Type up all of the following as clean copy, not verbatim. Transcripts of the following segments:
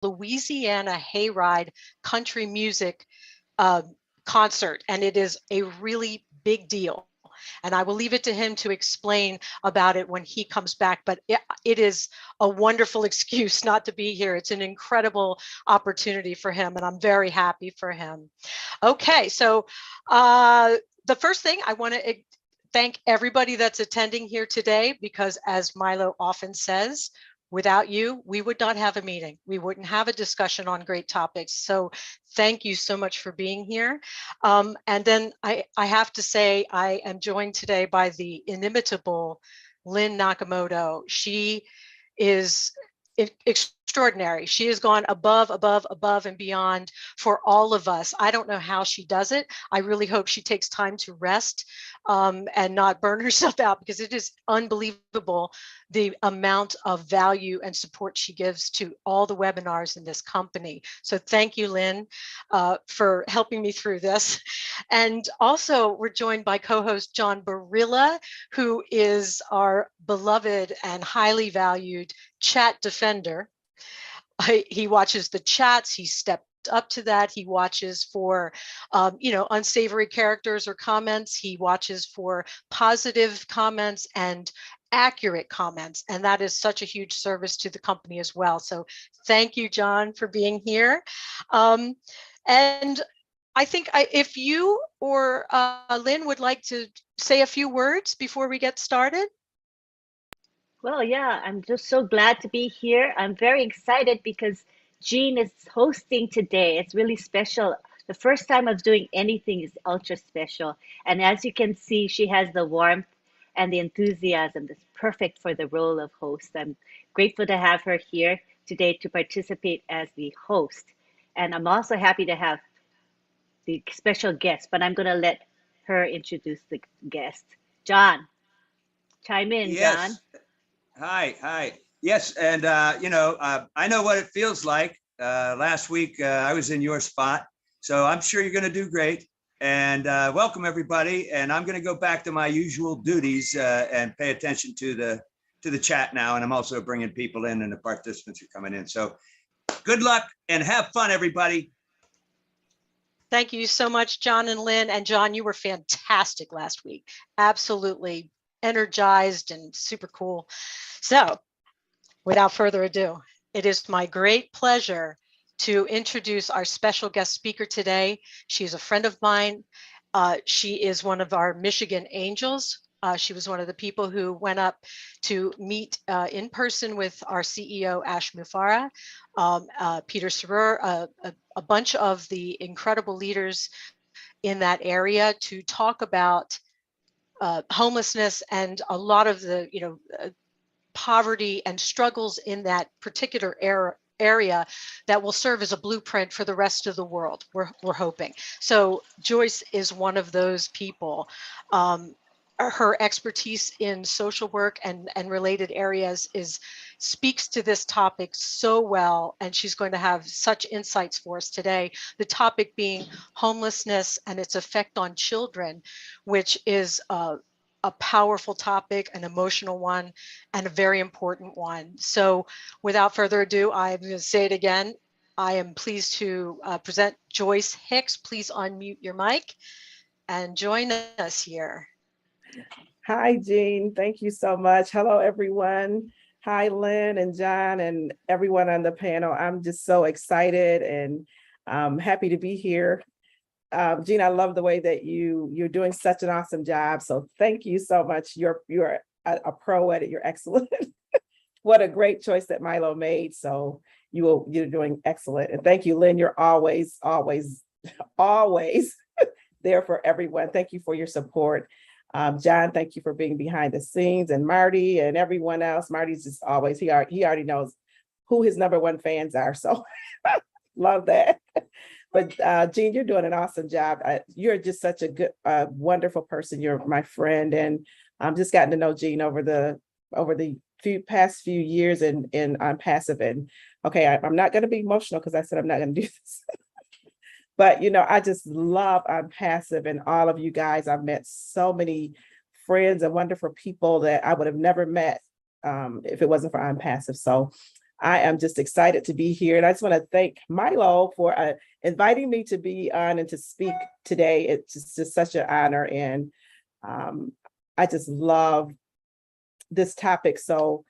Louisiana Hayride country music uh, concert, and it is a really big deal. And I will leave it to him to explain about it when he comes back. But it is a wonderful excuse not to be here. It's an incredible opportunity for him, and I'm very happy for him. Okay, so the first thing I want to thank everybody that's attending here today, because as Milo often says, without you, we would not have a meeting. We wouldn't have a discussion on great topics. So thank you so much for being here. And then I have to say, I am joined today by the inimitable Lynn Nakamoto. She is extraordinary. She has gone above and beyond for all of us. I don't know how she does it. I really hope she takes time to rest and not burn herself out, because it is unbelievable the amount of value and support she gives to all the webinars in this company. So thank you, Lynn, for helping me through this. And also we're joined by co-host John Barilla, who is our beloved and highly valued chat defender. He watches the chats, he stepped up to that. He watches for, unsavory characters or comments. He watches for positive comments and accurate comments. And that is such a huge service to the company as well. So thank you, John, for being here. And I think if you or Lynn would like to say a few words before we get started. Well, yeah, I'm just so glad to be here. I'm very excited because Jean is hosting today. It's really special. The first time of doing anything is ultra special. And as you can see, she has the warmth and the enthusiasm that's perfect for the role of host. I'm grateful to have her here today to participate as the host. And I'm also happy to have the special guest, but I'm going to let her introduce the guest. John, chime in, John. Yes. Hi. Yes, and I know what it feels like. Last week I was in your spot, so I'm sure you're going to do great. And welcome everybody. And I'm going to go back to my usual duties and pay attention to the chat now. And I'm also bringing people in, and the participants are coming in. So good luck and have fun, everybody. Thank you so much, John and Lynn. And John, you were fantastic last week. Absolutely energized and super cool. So without further ado, it is my great pleasure to introduce our special guest speaker today. She's a friend of mine. She is one of our Michigan Angels. She was one of the people who went up to meet in person with our CEO, Ash Mufareh, Peter Sarer, a bunch of the incredible leaders in that area to talk about homelessness and a lot of the poverty and struggles in that particular area that will serve as a blueprint for the rest of the world, we're hoping. So Joyce is one of those people. Her expertise in social work and related areas speaks to this topic so well, and she's going to have such insights for us today. The topic being homelessness and its effect on children, which is a powerful topic, an emotional one, and a very important one. So without further ado, I'm going to say it again. I am pleased to present Joyce Hicks. Please unmute your mic and join us here. Hi, Jean. Thank you so much. Hello, everyone. Hi, Lynn and John and everyone on the panel. I'm just so excited and happy to be here. Jean, I love the way that you're doing such an awesome job. So thank you so much. You're a pro at it. You're excellent. What a great choice that Milo made. So you're doing excellent. And thank you, Lynn. You're always there for everyone. Thank you for your support. John, thank you for being behind the scenes, and Marty and everyone else. Marty's just always, he already knows who his #1 fans are. So love that. But Jean, you're doing an awesome job. You're just such a good, wonderful person. You're my friend, and I'm just gotten to know Jean over the past few years in OnPassive. And okay, I'm not going to be emotional because I said I'm not going to do this. But I just love OnPassive and all of you guys. I've met so many friends and wonderful people that I would have never met if it wasn't for OnPassive. So I am just excited to be here. And I just want to thank MILO for inviting me to be on and to speak today. It's just such an honor. And I just love this topic. So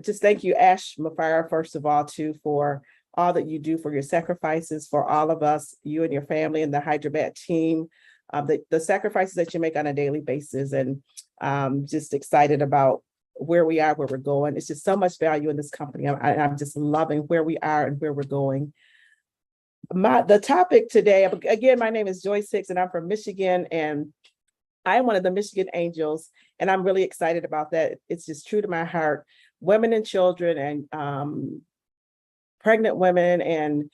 just thank you, Mufareh, first of all, too, for all that you do, for your sacrifices, for all of us, you and your family and the Hyderabad team, the sacrifices that you make on a daily basis. And just excited about where we are, where we're going. It's just so much value in this company. I'm just loving where we are and where we're going. The topic today, again, my name is Joyce Hicks and I'm from Michigan, and I am one of the Michigan Angels, and I'm really excited about that. It's just true to my heart. Women and children and pregnant women, and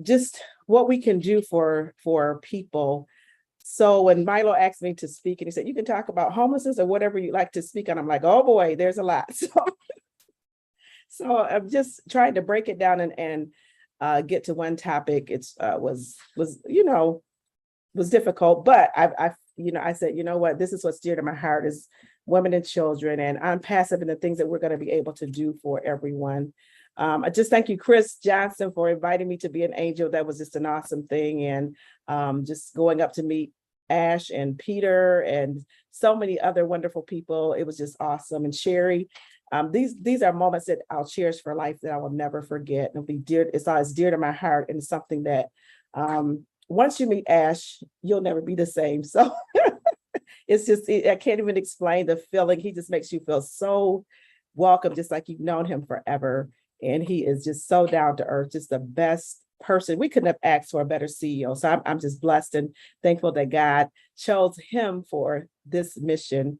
just what we can do for people. So when MILO asked me to speak, and he said, you can talk about homelessness or whatever you like to speak on, I'm like, oh boy, there's a lot. So I'm just trying to break it down and get to one topic. It was difficult, but I said, you know what, this is what's dear to my heart, is women and children, and OnPassive and the things that we're going to be able to do for everyone. I just thank you, Chris Johnson, for inviting me to be an angel. That was just an awesome thing. And just going up to meet Ash and Peter and so many other wonderful people. It was just awesome. And Sherry, these are moments that I'll cherish for life, that I will never forget. It'll be dear. It's always dear to my heart, and it's something that once you meet Ash, you'll never be the same. So it's just, I can't even explain the feeling. He just makes you feel so welcome, just like you've known him forever. And he is just so down to earth, just the best person. We couldn't have asked for a better CEO. So I'm just blessed and thankful that God chose him for this mission.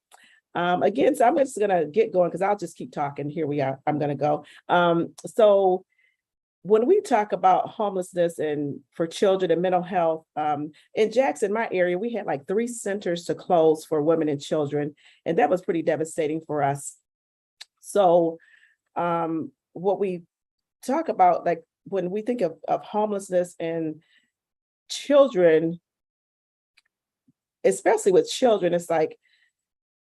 Again, so I'm just gonna get going because I'll just keep talking. Here we are. I'm gonna go. So when we talk about homelessness and for children and mental health, in Jackson, my area, we had like 3 centers to close for women and children, and that was pretty devastating for us. So what we talk about, like when we think of homelessness and children, especially with children, it's like,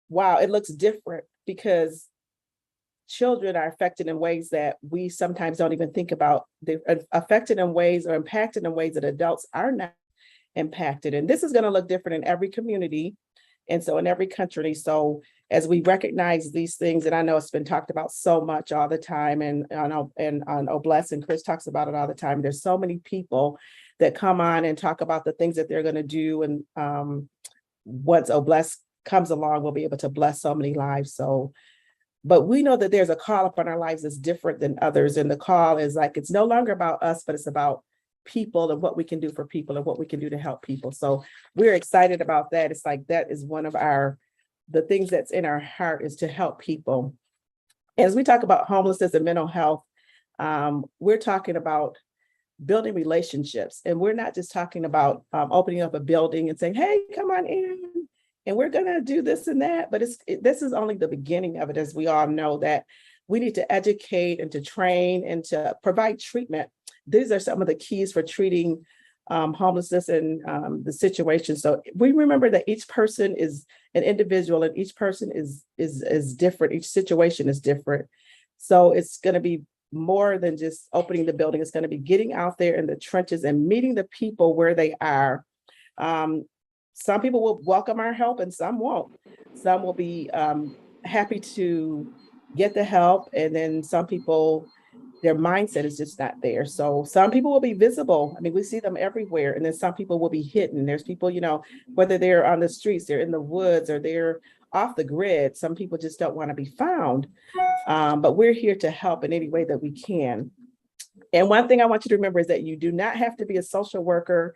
wow, it looks different because children are affected in ways that we sometimes don't even think about. They're affected in ways or impacted in ways that adults are not impacted. And this is going to look different in every community. And so in every country. So as we recognize these things, and I know it's been talked about so much all the time, and on Obless, and Chris talks about it all the time. There's so many people that come on and talk about the things that they're going to do. And once Obless comes along, we'll be able to bless so many lives. So, but we know that there's a call upon our lives that's different than others. And the call is like, it's no longer about us, but it's about people and what we can do for people and what we can do to help people. So we're excited about that. It's like, that is one of the things that's in our heart, is to help people. As we talk about homelessness and mental health, we're talking about building relationships. And we're not just talking about opening up a building and saying, hey, come on in, and we're gonna do this and that. But this is only the beginning of it, as we all know, that we need to educate and to train and to provide treatment. These are some of the keys for treating homelessness and the situation. So we remember that each person is an individual, and each person is different. Each situation is different. So it's going to be more than just opening the building. It's going to be getting out there in the trenches and meeting the people where they are. Some people will welcome our help and some won't. Some will be happy to get the help, and then some people, their mindset is just not there. So some people will be visible. I mean, we see them everywhere. And then some people will be hidden. There's people, whether they're on the streets, they're in the woods, or they're off the grid. Some people just don't want to be found. But we're here to help in any way that we can. And one thing I want you to remember is that you do not have to be a social worker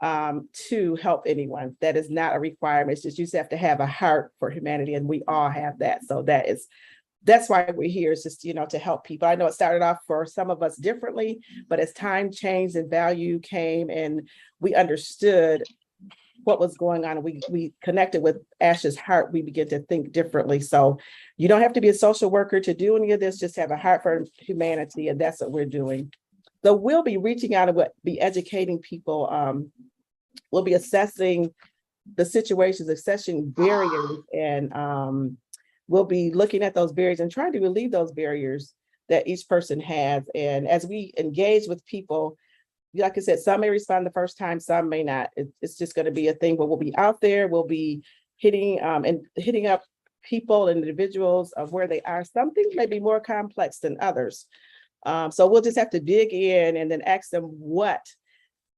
to help anyone. That is not a requirement. It's just you just have to have a heart for humanity, and we all have that. So that's why we're here, is just, to help people. I know it started off for some of us differently, but as time changed and value came and we understood what was going on, and we connected with Ash's heart, we began to think differently. So you don't have to be a social worker to do any of this, just have a heart for humanity, and that's what we're doing. So we'll be reaching out and we'll be educating people. We'll be assessing the situations, assessing barriers, and we'll be looking at those barriers and trying to relieve those barriers that each person has. And as we engage with people, like I said, some may respond the first time, some may not. It's just going to be a thing where we'll be out there, we'll be hitting up people and individuals of where they are. Some things may be more complex than others. So we'll just have to dig in and then ask them what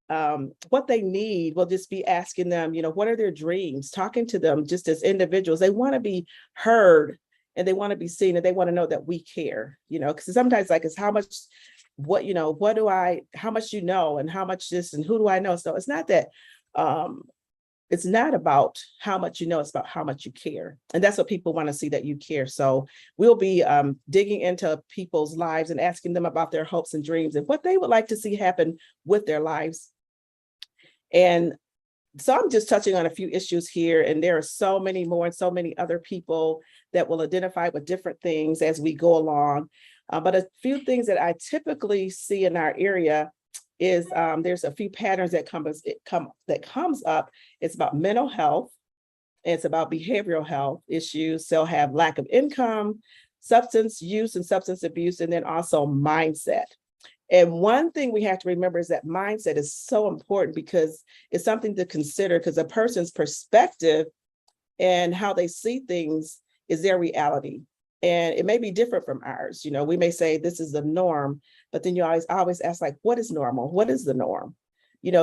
they need. We'll just be asking them, what are their dreams, talking to them just as individuals. They want to be heard and they want to be seen and they want to know that we care, because sometimes like it's how much, how much and how much this and who do I know? So it's not that, it's not about how much it's about how much you care. And that's what people want to see, that you care. So we'll be digging into people's lives and asking them about their hopes and dreams and what they would like to see happen with their lives. And so I'm just touching on a few issues here, and there are so many more and so many other people that will identify with different things as we go along. But a few things that I typically see in our area is there's a few patterns that comes up. It's about mental health. It's about behavioral health issues. They'll have lack of income, substance use and substance abuse, and then also mindset. And one thing we have to remember is that mindset is so important because it's something to consider, because a person's perspective and how they see things is their reality. And it may be different from ours. We may say this is the norm, but then you always ask, like, what is normal? What is the norm?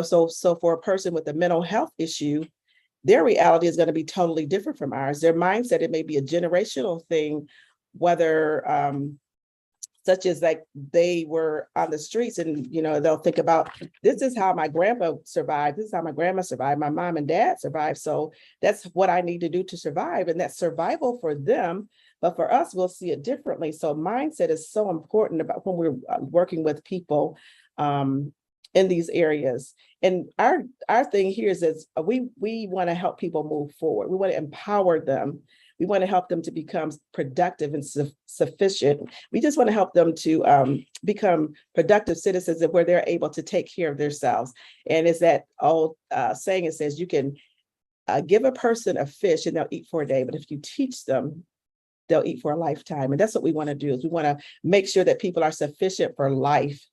So for a person with a mental health issue, their reality is going to be totally different from ours. Their mindset, it may be a generational thing, whether such as like they were on the streets and, they'll think about, this is how my grandpa survived. This is how my grandma survived. My mom and dad survived. So that's what I need to do to survive. And that's survival for them. But for us, we'll see it differently. So mindset is so important about when we're working with people in these areas. And our thing here is that we want to help people move forward. We want to empower them. We want to help them to become productive and sufficient. We just want to help them to become productive citizens and where they're able to take care of themselves. And it's that old saying, it says you can give a person a fish and they'll eat for a day, but if you teach them, they'll eat for a lifetime. And that's what we want to do, is we want to make sure that people are sufficient for life.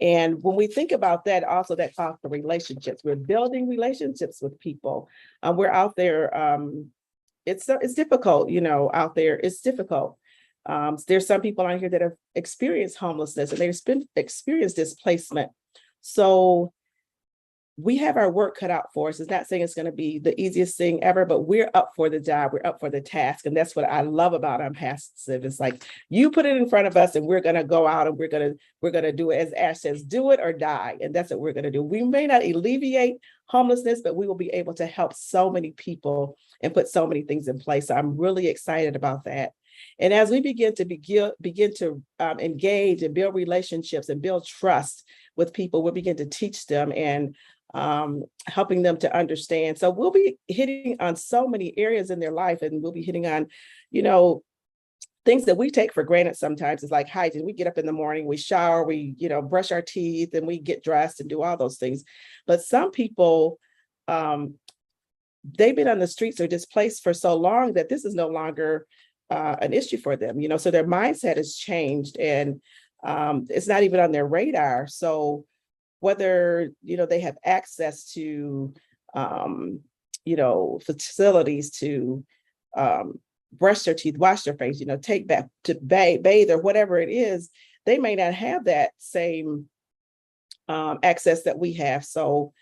And when we think about that, also that calls for relationships. We're building relationships with people. We're out there. It's difficult, out there. It's difficult. There's some people on here that have experienced homelessness and they've experienced displacement. So we have our work cut out for us. It's not saying it's going to be the easiest thing ever, but we're up for the job. We're up for the task. And that's what I love about OnPassive. It's like, you put it in front of us and we're going to go out and we're going to do it. As Ash says, do it or die. And that's what we're going to do. We may not alleviate homelessness, but we will be able to help so many people and put so many things in place. So I'm really excited about that. And as we begin to engage and build relationships and build trust with people, we'll begin to teach them and helping them to understand. So we'll be hitting on so many areas in their life, and we'll be hitting on, things that we take for granted sometimes. Is like hygiene. We get up in the morning, we shower, we, brush our teeth, and we get dressed and do all those things. But some people, they've been on the streets or displaced for so long that this is no longer an issue for them, so their mindset has changed and it's not even on their radar. So whether, they have access to, facilities to brush their teeth, wash their face, take bath, to bathe or whatever it is, they may not have that same access that we have. So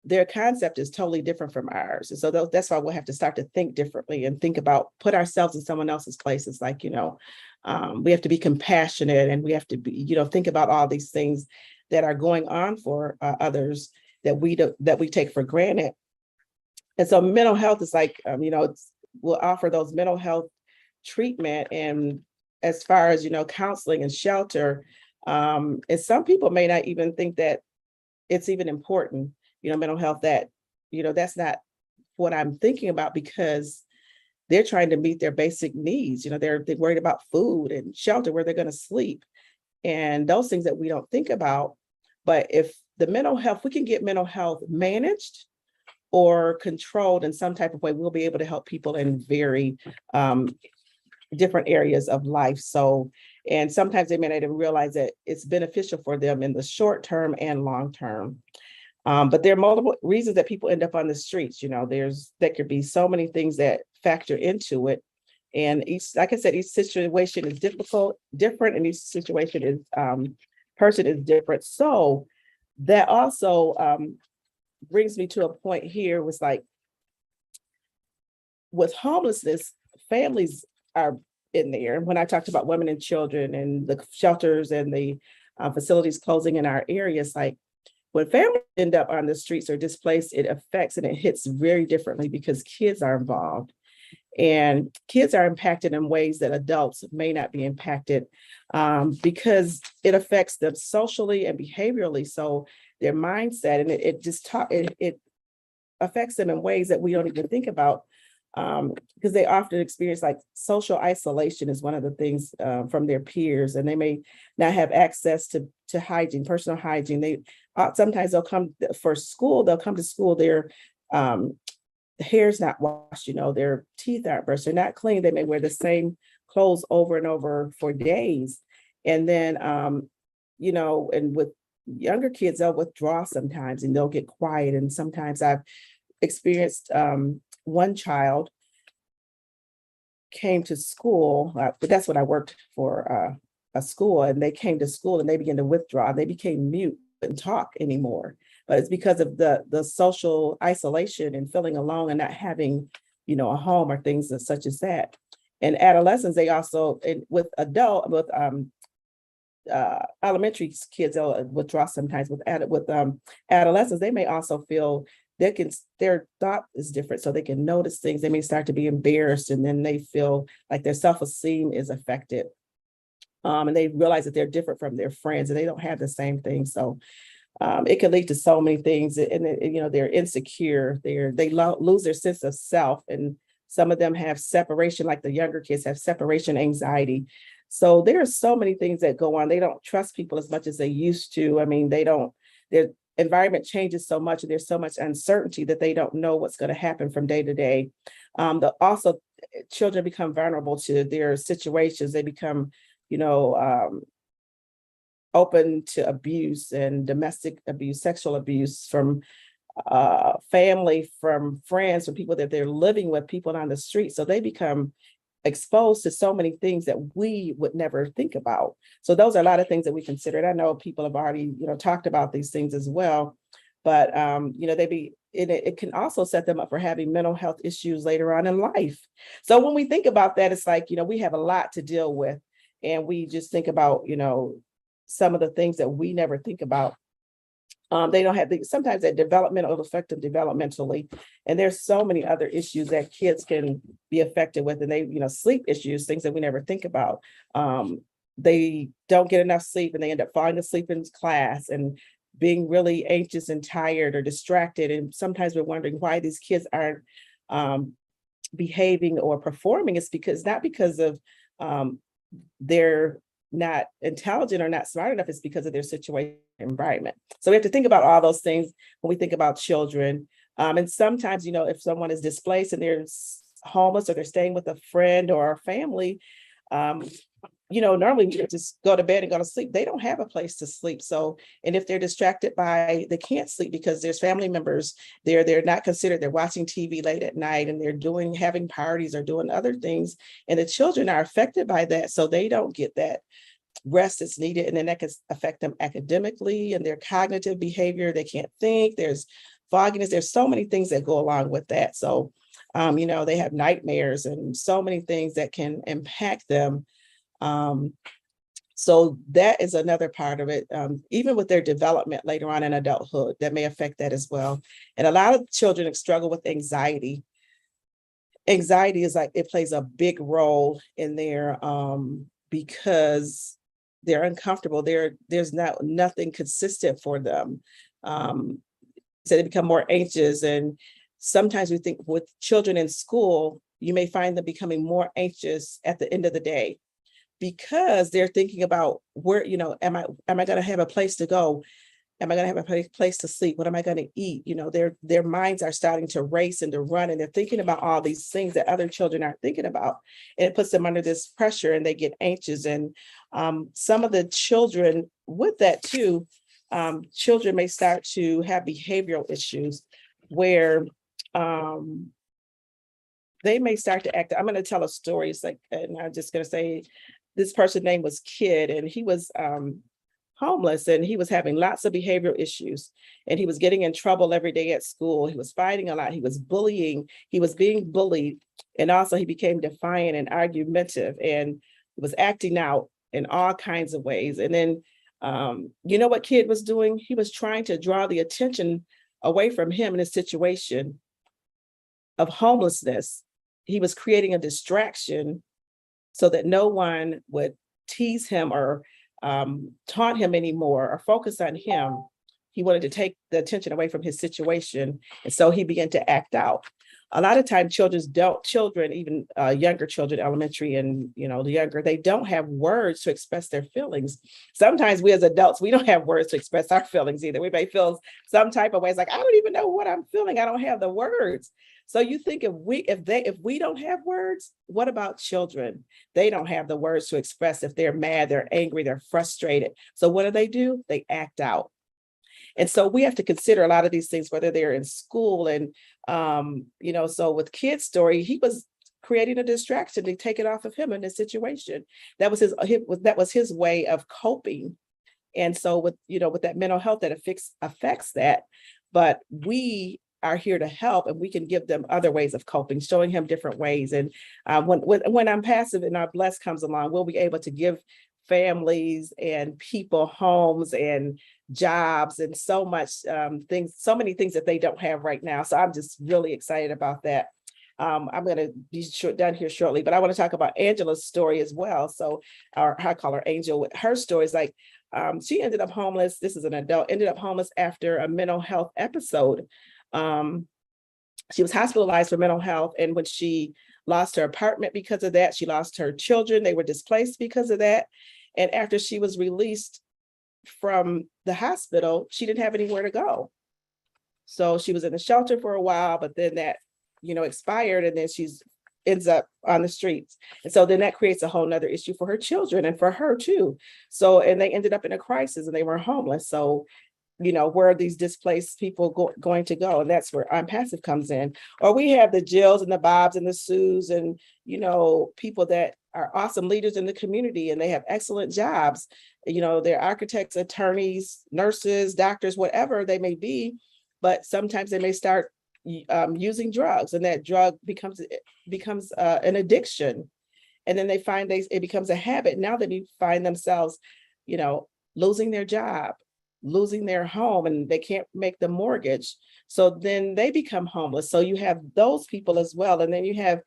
their concept is totally different from ours. And so that's why we'll have to start to think differently and think about, put ourselves in someone else's place. It's like, we have to be compassionate and we have to be, think about all these things that are going on for others that we take for granted. And so mental health is like, we'll offer those mental health treatment. And as far as, counseling and shelter, and some people may not even think that it's even important, mental health, that, that's not what I'm thinking about, because they're trying to meet their basic needs. They're worried about food and shelter, where they're going to sleep, and those things that we don't think about. But if the mental health, we can get mental health managed or controlled in some type of way, we'll be able to help people in very different areas of life. So And sometimes they may not even realize that it's beneficial for them in the short term and long term. But there are multiple reasons that people end up on the streets. There could be so many things that factor into it. And like I said, each situation is different, and each situation is person is different. So that also brings me to a point here was like, with homelessness, families are in there. When I talked about women and children and the shelters and the facilities closing in our areas, like when families end up on the streets or displaced, it affects and it hits very differently because kids are involved. And kids are impacted in ways that adults may not be impacted because it affects them socially and behaviorally. So their mindset, and it affects them in ways that we don't even think about, because they often experience like social isolation is one of the things from their peers, and they may not have access to hygiene, personal hygiene. They sometimes they'll come for school. They'll come to school. Their hair's not washed. Their teeth aren't brushed. They're not clean. They may wear the same clothes over and over for days, and then and with younger kids, they'll withdraw sometimes, and they'll get quiet. And sometimes I've experienced one child came to school, but that's when I worked for a school, and they came to school and they began to withdraw. They became mute and talk anymore, but it's because of the social isolation and feeling alone and not having, a home or things such as that. And adolescents, they also, with elementary kids, they'll withdraw sometimes. With adolescents, they may also feel their thought is different, so they can notice things. They may start to be embarrassed, and then they feel like their self-esteem is affected. And they realize that they're different from their friends and they don't have the same thing. So it can lead to so many things, and they're insecure. They lose their sense of self, and some of them have separation, like the younger kids have separation anxiety. So there are so many things that go on. They don't trust people as much as they used to. I mean, their environment changes so much, and there's so much uncertainty that they don't know what's going to happen from day to day. Also, children become vulnerable to their situations. They become, open to abuse and domestic abuse, sexual abuse from family, from friends, from people that they're living with, people on the street. So they become exposed to so many things that we would never think about. So those are a lot of things that we considered. I know people have already, talked about these things as well, but it can also set them up for having mental health issues later on in life. So when we think about that, it's like, we have a lot to deal with, and we just think about, some of the things that we never think about. They don't have sometimes that developmental affect them developmentally, and there's so many other issues that kids can be affected with, and they, sleep issues, things that we never think about. They don't get enough sleep, and they end up falling asleep in class and being really anxious and tired or distracted. And sometimes we're wondering why these kids aren't behaving or performing. It's not because of they're not intelligent or not smart enough. It's because of their situation environment. So we have to think about all those things when we think about children. And sometimes, if someone is displaced and they're homeless, or they're staying with a friend or a family, normally we just go to bed and go to sleep. They don't have a place to sleep. So, and if they're distracted they can't sleep because there's family members, they're not considered, they're watching TV late at night, and they're having parties or doing other things. And the children are affected by that. So they don't get that rest that's needed. And then that can affect them academically and their cognitive behavior. They can't think, there's fogginess. There's so many things that go along with that. So, they have nightmares and so many things that can impact them. So that is another part of it. Even with their development later on in adulthood, that may affect that as well. And a lot of children struggle with anxiety. Anxiety is like, it plays a big role in their, because they're uncomfortable. There's nothing consistent for them. So they become more anxious. And sometimes we think with children in school, you may find them becoming more anxious at the end of the day, because they're thinking about where, am I going to have a place to go? Am I going to have a place to sleep? What am I going to eat? You know, their minds are starting to race and to run, and they're thinking about all these things that other children aren't thinking about. And it puts them under this pressure, and they get anxious. And some of the children with that too, children may start to have behavioral issues where they may start to act. I'm going to tell a story. It's like, and I'm just going to say, this person's name was Kid, and he was homeless, and he was having lots of behavioral issues, and he was getting in trouble every day at school. He was fighting a lot. He was bullying. He was being bullied, and also he became defiant and argumentative, and was acting out in all kinds of ways. And then, you know what Kid was doing? He was trying to draw the attention away from him in a situation of homelessness. He was creating a distraction so that no one would tease him or taunt him anymore or focus on him. He wanted to take the attention away from his situation. And so he began to act out. A lot of times children, even younger children, elementary and, you know, the younger, they don't have words to express their feelings. Sometimes we as adults, we don't have words to express our feelings either. We may feel some type of ways like, I don't even know what I'm feeling. I don't have the words. So you think if we don't have words, what about children? They don't have the words to express if they're mad, they're angry, they're frustrated. So what do? They act out. And so we have to consider a lot of these things, whether they're in school and, you know, so with Kid's story, he was creating a distraction to take it off of him in this situation. That was his way of coping. And so with that mental health that affects that, but we are here to help, and we can give them other ways of coping, showing him different ways. And when I'm passive and our bless comes along, we'll be able to give families and people homes and jobs and so many things that they don't have right now. So I'm just really excited about that. I'm going to be done here shortly, but I want to talk about Angela's story as well. So I call her Angel. Her story is like, she ended up homeless. This is an adult, ended up homeless after a mental health episode. She was hospitalized for mental health. And when she lost her apartment because of that, she lost her children. They were displaced because of that. And after she was released from the hospital, she didn't have anywhere to go. So she was in the shelter for a while, but then that, expired, and then ends up on the streets. And so then that creates a whole nother issue for her children and for her too. So, and they ended up in a crisis and they were homeless. So, where are these displaced people going to go? And that's where OnPassive comes in. Or we have the Jills and the Bobs and the Sues and, people that are awesome leaders in the community, and they have excellent jobs. They're architects, attorneys, nurses, doctors, whatever they may be, but sometimes they may start using drugs, and that drug becomes an addiction. And then they find it becomes a habit. Now they find themselves, losing their job, losing their home, and they can't make the mortgage. So then they become homeless. So you have those people as well. And then you have,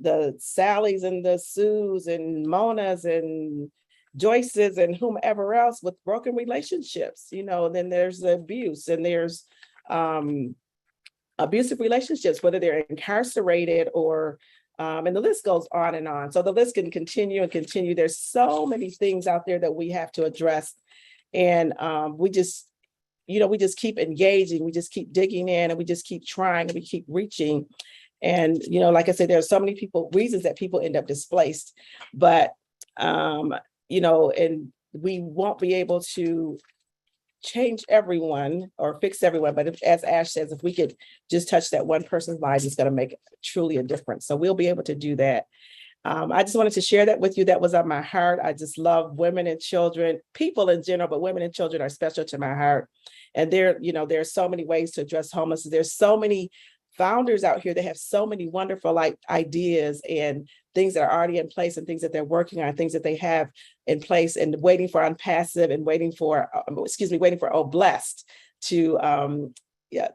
the Sallys and the Sues and Monas and Joyces and whomever else with broken relationships, then there's the abuse, and there's abusive relationships, whether they're incarcerated or and the list goes on and on. So the list can continue and continue. There's so many things out there that we have to address. And we just keep engaging, we just keep digging in, and we just keep trying, and we keep reaching. And, like I said, there are so many reasons that people end up displaced, but, and we won't be able to change everyone or fix everyone. But as Ash says, if we could just touch that one person's life, it's going to make truly a difference. So we'll be able to do that. I just wanted to share that with you. That was on my heart. I just love women and children, people in general, but women and children are special to my heart. And there are so many ways to address homelessness. There's so many founders out here that have so many wonderful ideas and things that are already in place, and things that they're working on, things that they have in place, and waiting for OnPassive and waiting for Blessed to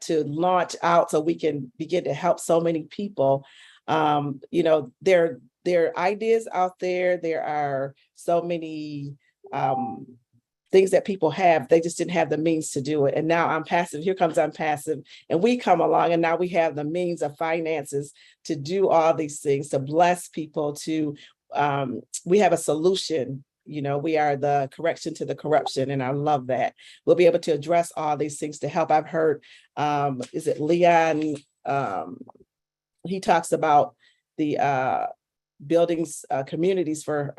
launch out so we can begin to help so many people. There are ideas out there. There are so many things that people have. They just didn't have the means to do it. And now OnPassive, here comes OnPassive, and we come along, and now we have the means of finances to do all these things, to bless people, we have a solution we are the correction to the corruption, and I love that. We'll be able to address all these things to help. I've heard, is it Leon? He talks about the buildings, communities for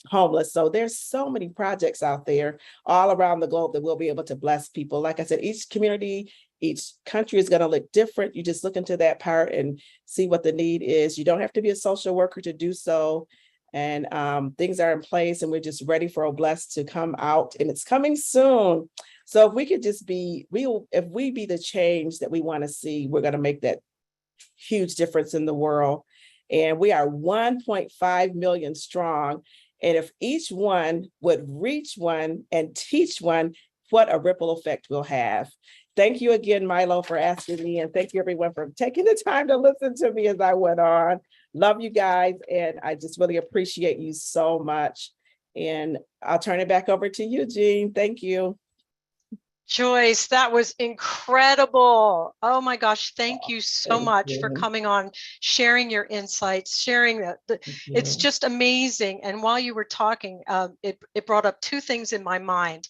homeless. So there's so many projects out there all around the globe that we'll be able to bless people. Like I said, each community, each country is going to look different. You just look into that part and see what the need is. You don't have to be a social worker to do so. And things are in place, and we're just ready for Oblast to come out, and it's coming soon. So if we could just if we be the change that we want to see, we're going to make that huge difference in the world. And we are 1.5 million strong. And if each one would reach one and teach one, what a ripple effect we'll have. Thank you again, MILO, for asking me. And thank you, everyone, for taking the time to listen to me as I went on. Love you guys. And I just really appreciate you so much. And I'll turn it back over to you, Jean. Thank you. Joyce, that was incredible. Oh my gosh, thank you so much for coming on, sharing your insights, sharing that. It's just amazing. And while you were talking, it brought up two things in my mind.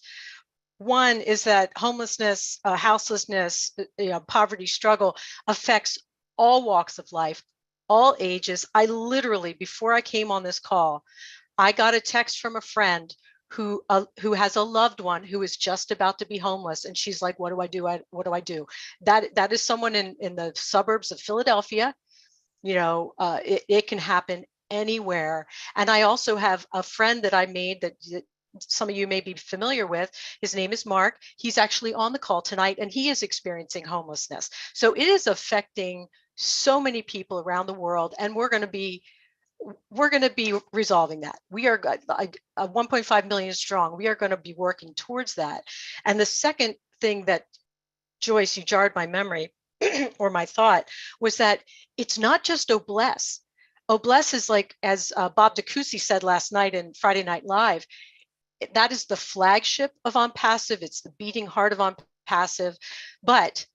One is that homelessness, houselessness, poverty struggle affects all walks of life, all ages. I literally, before I came on this call, I got a text from a friend who has a loved one who is just about to be homeless. And she's like, what do I do? What do I do? That is someone in the suburbs of Philadelphia. It can happen anywhere. And I also have a friend that I made that some of you may be familiar with. His name is Mark. He's actually on the call tonight, and he is experiencing homelessness. So it is affecting so many people around the world, and we're going to be resolving that. We are 1.5 million strong. We are going to be working towards that. And the second thing that, Joyce, you jarred my memory or my thought, was that it's not just Oblast. Oblast is like, as Bob DeCoucy said last night in Friday Night Live, that is the flagship of OnPassive. It's the beating heart of OnPassive. But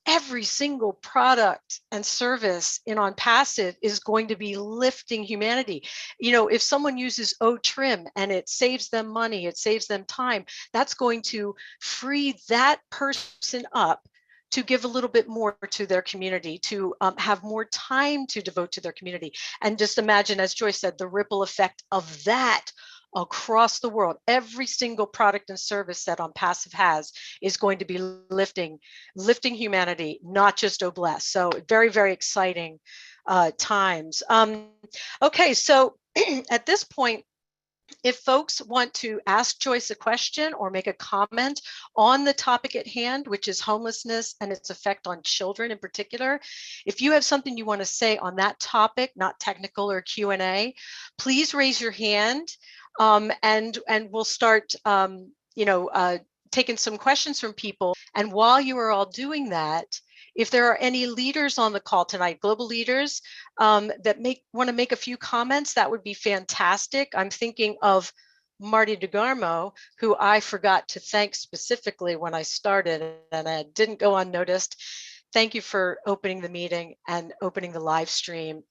every single product and service in OnPassive is going to be lifting humanity. If someone uses O-Trim and it saves them money, it saves them time, that's going to free that person up to give a little bit more to their community, to have more time to devote to their community. And just imagine, as Joyce said, the ripple effect of that across the world. Every single product and service that OnPassive has is going to be lifting humanity, not just Oblast. So very, very exciting times. Okay, so at this point, if folks want to ask Joyce a question or make a comment on the topic at hand, which is homelessness and its effect on children in particular, if you have something you want to say on that topic, not technical or Q&A, please raise your hand, and we'll start taking some questions from people. And while you are all doing that, if there are any leaders on the call tonight, global leaders that want to make a few comments, that would be fantastic. I'm thinking of Marty DeGarmo, who I forgot to thank specifically when I started, and I didn't go unnoticed. Thank you for opening the meeting and opening the live stream.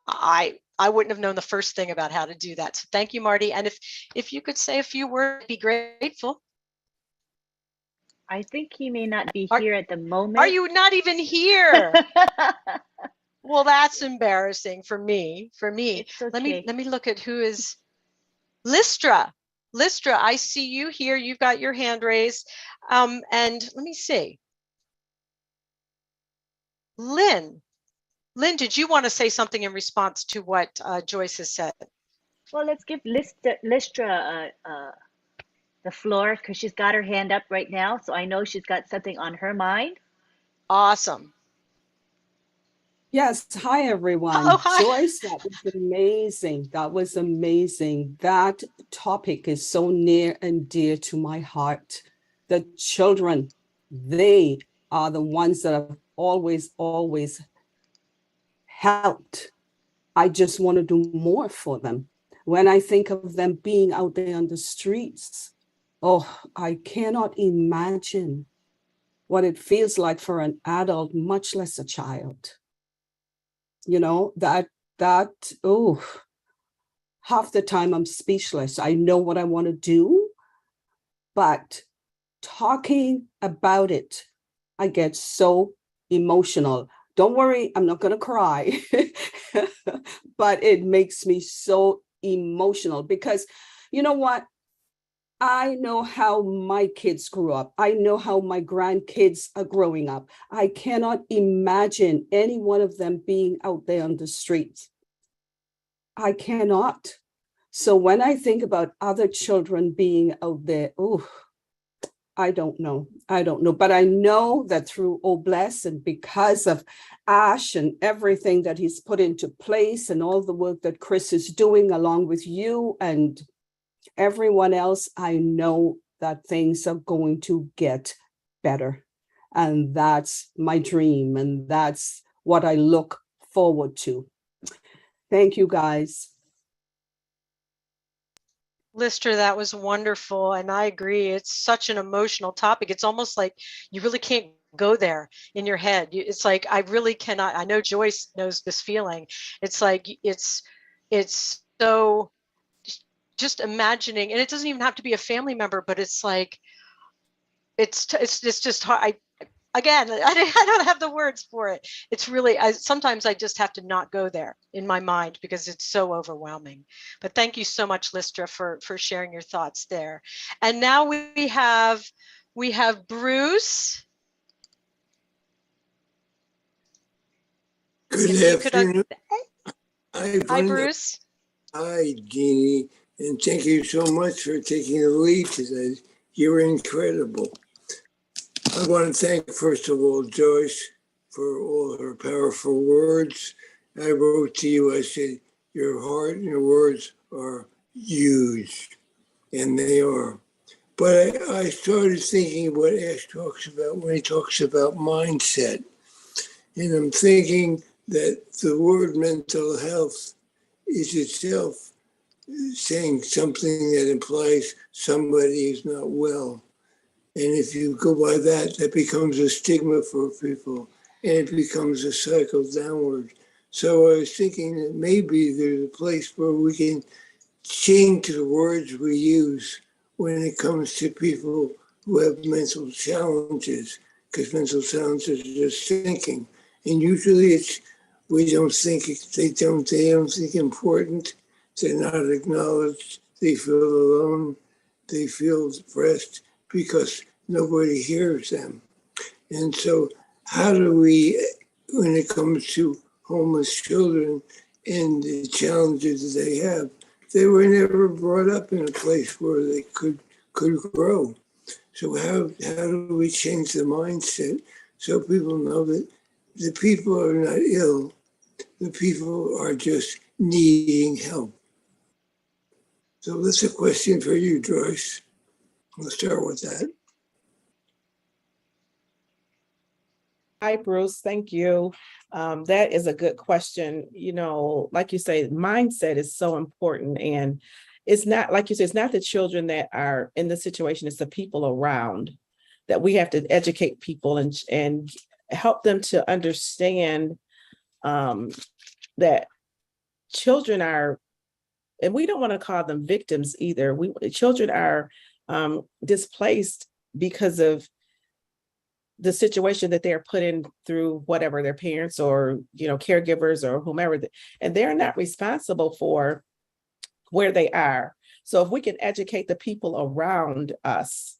I wouldn't have known the first thing about how to do that. So thank you, Marty. And if you could say a few words, I'd be grateful. I think he may not be here at the moment. Are you not even here? Well, that's embarrassing for me. It's okay. Let me look at who is Listra. Listra, I see you here. You've got your hand raised. And let me see. Lynn, did you want to say something in response to what Joyce has said? Well, let's give Listra the floor, because she's got her hand up right now. So I know she's got something on her mind. Awesome. Yes. Hi, everyone. Oh, hi. Joyce, that was amazing. That was amazing. That topic is so near and dear to my heart. The children, they are the ones that have always helped. I just want to do more for them. When I think of them being out there on the streets, I cannot imagine what it feels like for an adult, much less a child. half the time I'm speechless. I know what I want to do, but talking about it, I get so emotional. Don't worry, I'm not going to cry, but it makes me so emotional because you know what? I know how my kids grew up. I know how my grandkids are growing up. I cannot imagine any one of them being out there on the streets. I cannot. So when I think about other children being out there, oh, I don't know. I don't know. But I know that through Oh Bless and because of Ash and everything that he's put into place and all the work that Chris is doing along with you and everyone else, I know that things are going to get better. And that's my dream. And that's what I look forward to. Thank you, guys. Lister, that was wonderful. And I agree. It's such an emotional topic. It's almost like you really can't go there in your head. It's like, I really cannot. I know Joyce knows this feeling. It's like, it's so just imagining, and it doesn't even have to be a family member, but it's like, it's just hard. Again, I don't have the words for it. It's really, sometimes I just have to not go there in my mind because it's so overwhelming. But thank you so much, Listra, for sharing your thoughts there. And now we have Bruce. Good afternoon. Hi, Bruce. Hi, Jeannie. And thank you so much for taking the lead today. You're incredible. I want to thank, first of all, Joyce for all her powerful words. I wrote to you, I said, your heart and your words are huge, and they are. But I started thinking what Ash talks about when he talks about mindset. And I'm thinking that the word mental health is itself saying something that implies somebody is not well. And if you go by that, that becomes a stigma for people and it becomes a cycle downward. So I was thinking that maybe there's a place where we can change the words we use when it comes to people who have mental challenges, because mental challenges are just thinking. And usually we don't think, they don't think important, they're not acknowledged, they feel alone, they feel depressed, because nobody hears them. And so how do we, when it comes to homeless children and the challenges that they have, they were never brought up in a place where they could grow. So how do we change the mindset so people know that the people are not ill, the people are just needing help? So that's a question for you, Joyce. Let's start with that. Hi, Bruce. Thank you. That is a good question. You know, like you say, mindset is so important. And it's not, like you said, it's not the children that are in the situation, it's the people around that we have to educate people and help them to understand that children are, and we don't want to call them victims either. Children are displaced because of the situation that they're put in through whatever their parents or, you know, caregivers or whomever, and they're not responsible for where they are. So if we can educate the people around us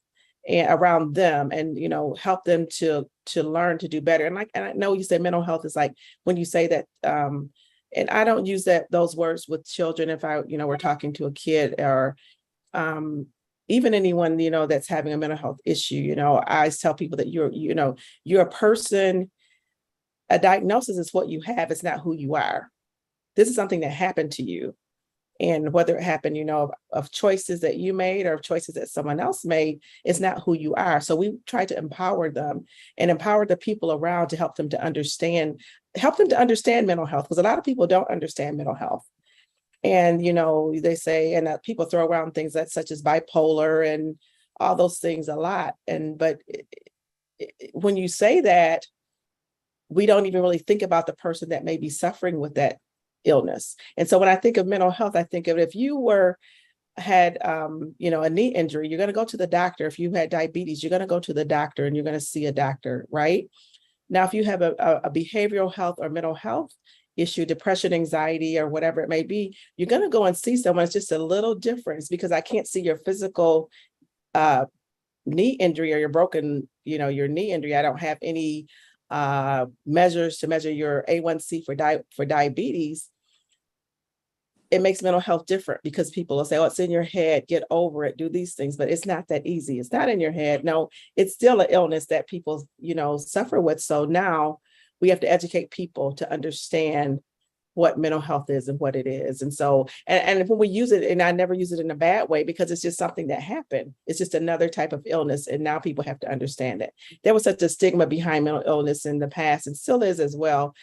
and around them and, you know, help them to learn to do better. And I know you said mental health is like, when you say that, and I don't use those words with children if we're talking to a kid or, even anyone, you know, that's having a mental health issue. You know, I always tell people that you're a person, a diagnosis is what you have, it's not who you are. This is something that happened to you. And whether it happened, you know, of choices that you made or choices that someone else made, it's not who you are. So we try to empower them and empower the people around to help them to understand mental health, because a lot of people don't understand mental health. And, you know, they say, and people throw around things such as bipolar and all those things a lot. But when you say that, we don't even really think about the person that may be suffering with that illness. And so when I think of mental health, I think of if you had a knee injury, you're going to go to the doctor. If you had diabetes, you're going to go to the doctor and you're going to see a doctor, right? Now, if you have a behavioral health or mental health issue, depression, anxiety, or whatever it may be, you're going to go and see someone. It's just a little difference because I can't see your physical knee injury or your broken, your knee injury. I don't have any measures to measure your A1C for diabetes. It makes mental health different because people will say, oh, it's in your head, get over it, do these things, but it's not that easy. It's not in your head. No, it's still an illness that people, suffer with. So now we have to educate people to understand what mental health is and what it is. And so, and when we use it, and I never use it in a bad way because it's just something that happened. It's just another type of illness. And now people have to understand it. There was such a stigma behind mental illness in the past and still is as well.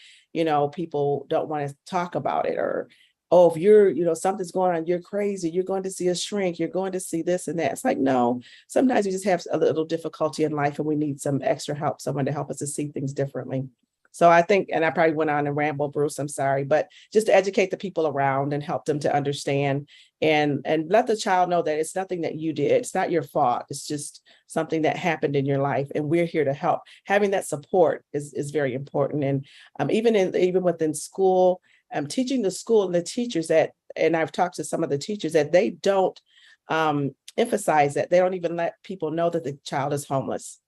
People don't want to talk about it or, oh, if you're, something's going on, you're crazy, you're going to see a shrink, you're going to see this and that. It's like, no, sometimes we just have a little difficulty in life and we need some extra help, someone to help us to see things differently. So I think, and I probably went on and ramble, Bruce, I'm sorry, but just to educate the people around and help them to understand and let the child know that it's nothing that you did. It's not your fault. It's just something that happened in your life and we're here to help. Having that support is very important. And even within school, teaching the school and the teachers and I've talked to some of the teachers that they don't emphasize that. They don't even let people know that the child is homeless.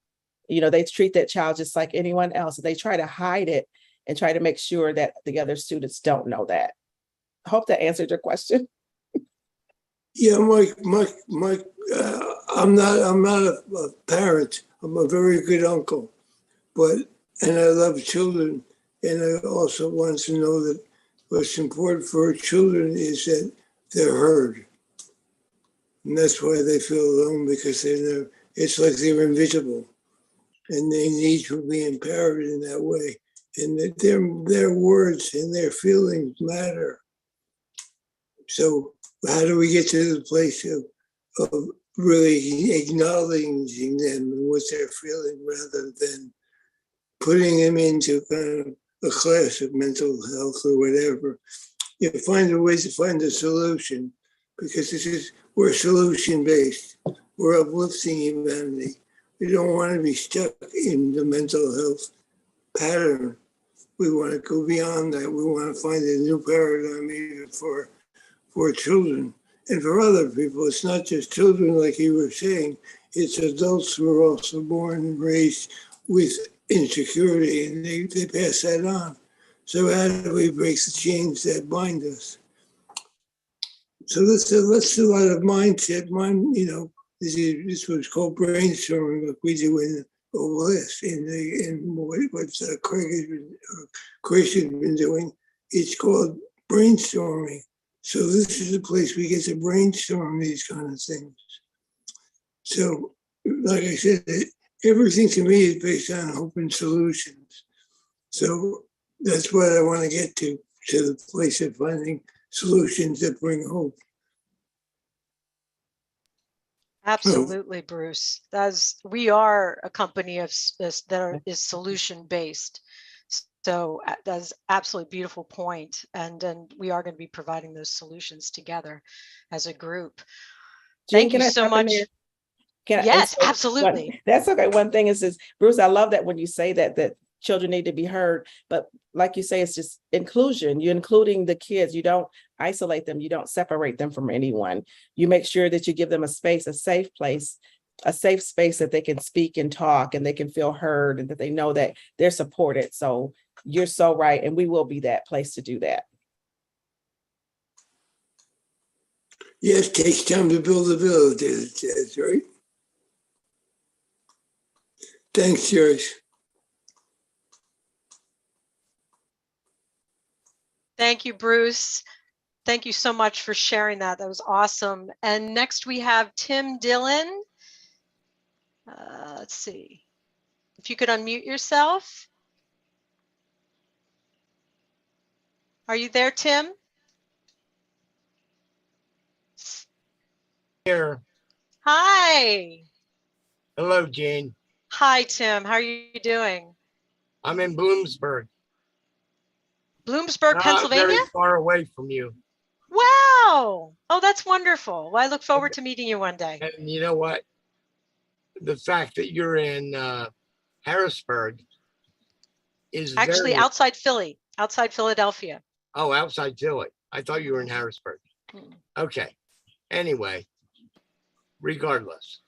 They treat that child just like anyone else. They try to hide it and try to make sure that the other students don't know that. I hope that answered your question. Yeah, Mike, I'm not a parent. I'm a very good uncle, and I love children. And I also want to know that what's important for children is that they're heard. And that's why they feel alone, because it's like they're invisible. And they need to be empowered in that way. And that their words and their feelings matter. So how do we get to the place of really acknowledging them and what they're feeling rather than putting them into kind of a class of mental health or whatever? You find a way to find a solution, because we're solution based. We're uplifting humanity. We don't want to be stuck in the mental health pattern. We want to go beyond that. We want to find a new paradigm even for children and for other people. It's not just children, like you were saying. It's adults who are also born and raised with insecurity, and they pass that on. So how do we break the chains that bind us? So let's do a lot of mindset. This was called brainstorming, like we do in OLS, in what Chris has been doing. It's called brainstorming. So this is a place we get to brainstorm these kind of things. So, like I said, everything to me is based on hope and solutions. So that's what I want to get to the place of finding solutions that bring hope. Absolutely, Bruce. We are a company that is solution based. So that's absolutely beautiful point. And we are going to be providing those solutions together as a group. Jean, Thank you so much. Yes, absolutely. That's okay. One thing is, Bruce, I love that when you say that children need to be heard, but like you say, it's just inclusion. You're including the kids. You don't isolate them. You don't separate them from anyone. You make sure that you give them a space, a safe place, a safe space that they can speak and talk and they can feel heard and that they know that they're supported. So you're so right. And we will be that place to do that. Yes, it takes time to build a village. That's right. Thanks, Joyce. Thank you, Bruce. Thank you so much for sharing that. That was awesome. And next we have Tim Dillon. Let's see. If you could unmute yourself. Are you there, Tim? Here. Hi. Hello, Jane. Hi, Tim. How are you doing? I'm in Bloomsburg. Bloomsburg, Not Pennsylvania? very far away from you. Wow. Oh, that's wonderful. Well, I look forward to meeting you one day. And you know what? The fact that you're in Harrisburg is Actually, very, outside Philly, outside Philadelphia. oh, outside Philly. I thought you were in Harrisburg. Mm. Okay. Anyway, regardless,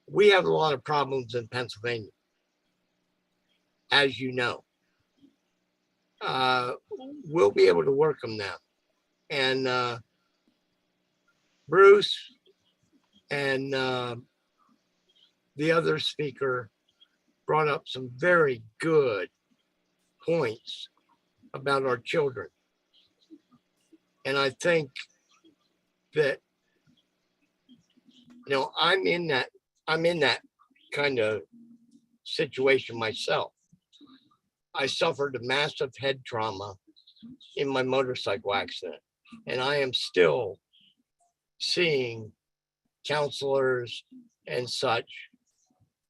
we have a lot of problems in Pennsylvania, as you know. We'll be able to work them now. And Bruce and the other speaker brought up some very good points about our children. And I think that, you know, I'm in that kind of situation myself. I suffered a massive head trauma in my motorcycle accident, and I am still seeing counselors and such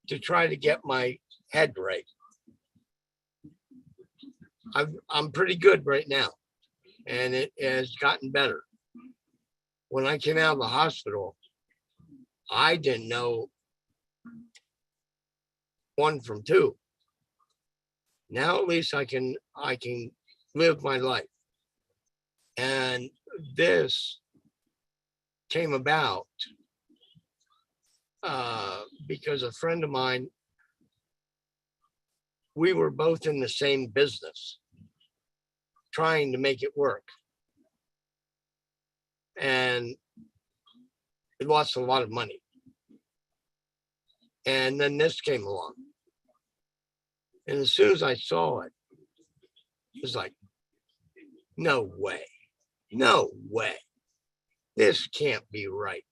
to try to get my head right. I'm pretty good right now, and it has gotten better. When I came out of the hospital, I didn't know one from two. Now at least I can live my life. And this came about because a friend of mine, we were both in the same business, trying to make it work. And it lost a lot of money. And then this came along. And as soon as I saw it, it was like, no way, no way. This can't be right.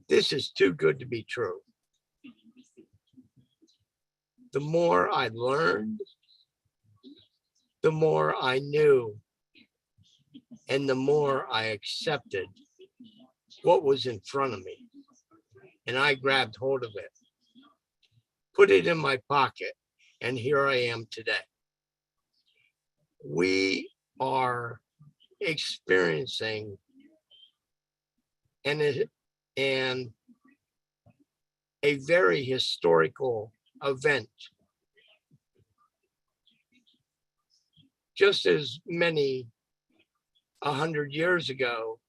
This is too good to be true. The more I learned, the more I knew, and the more I accepted what was in front of me. And I grabbed hold of it, put it in my pocket, and here I am today. We are experiencing a very historical event. Just as many 100 years ago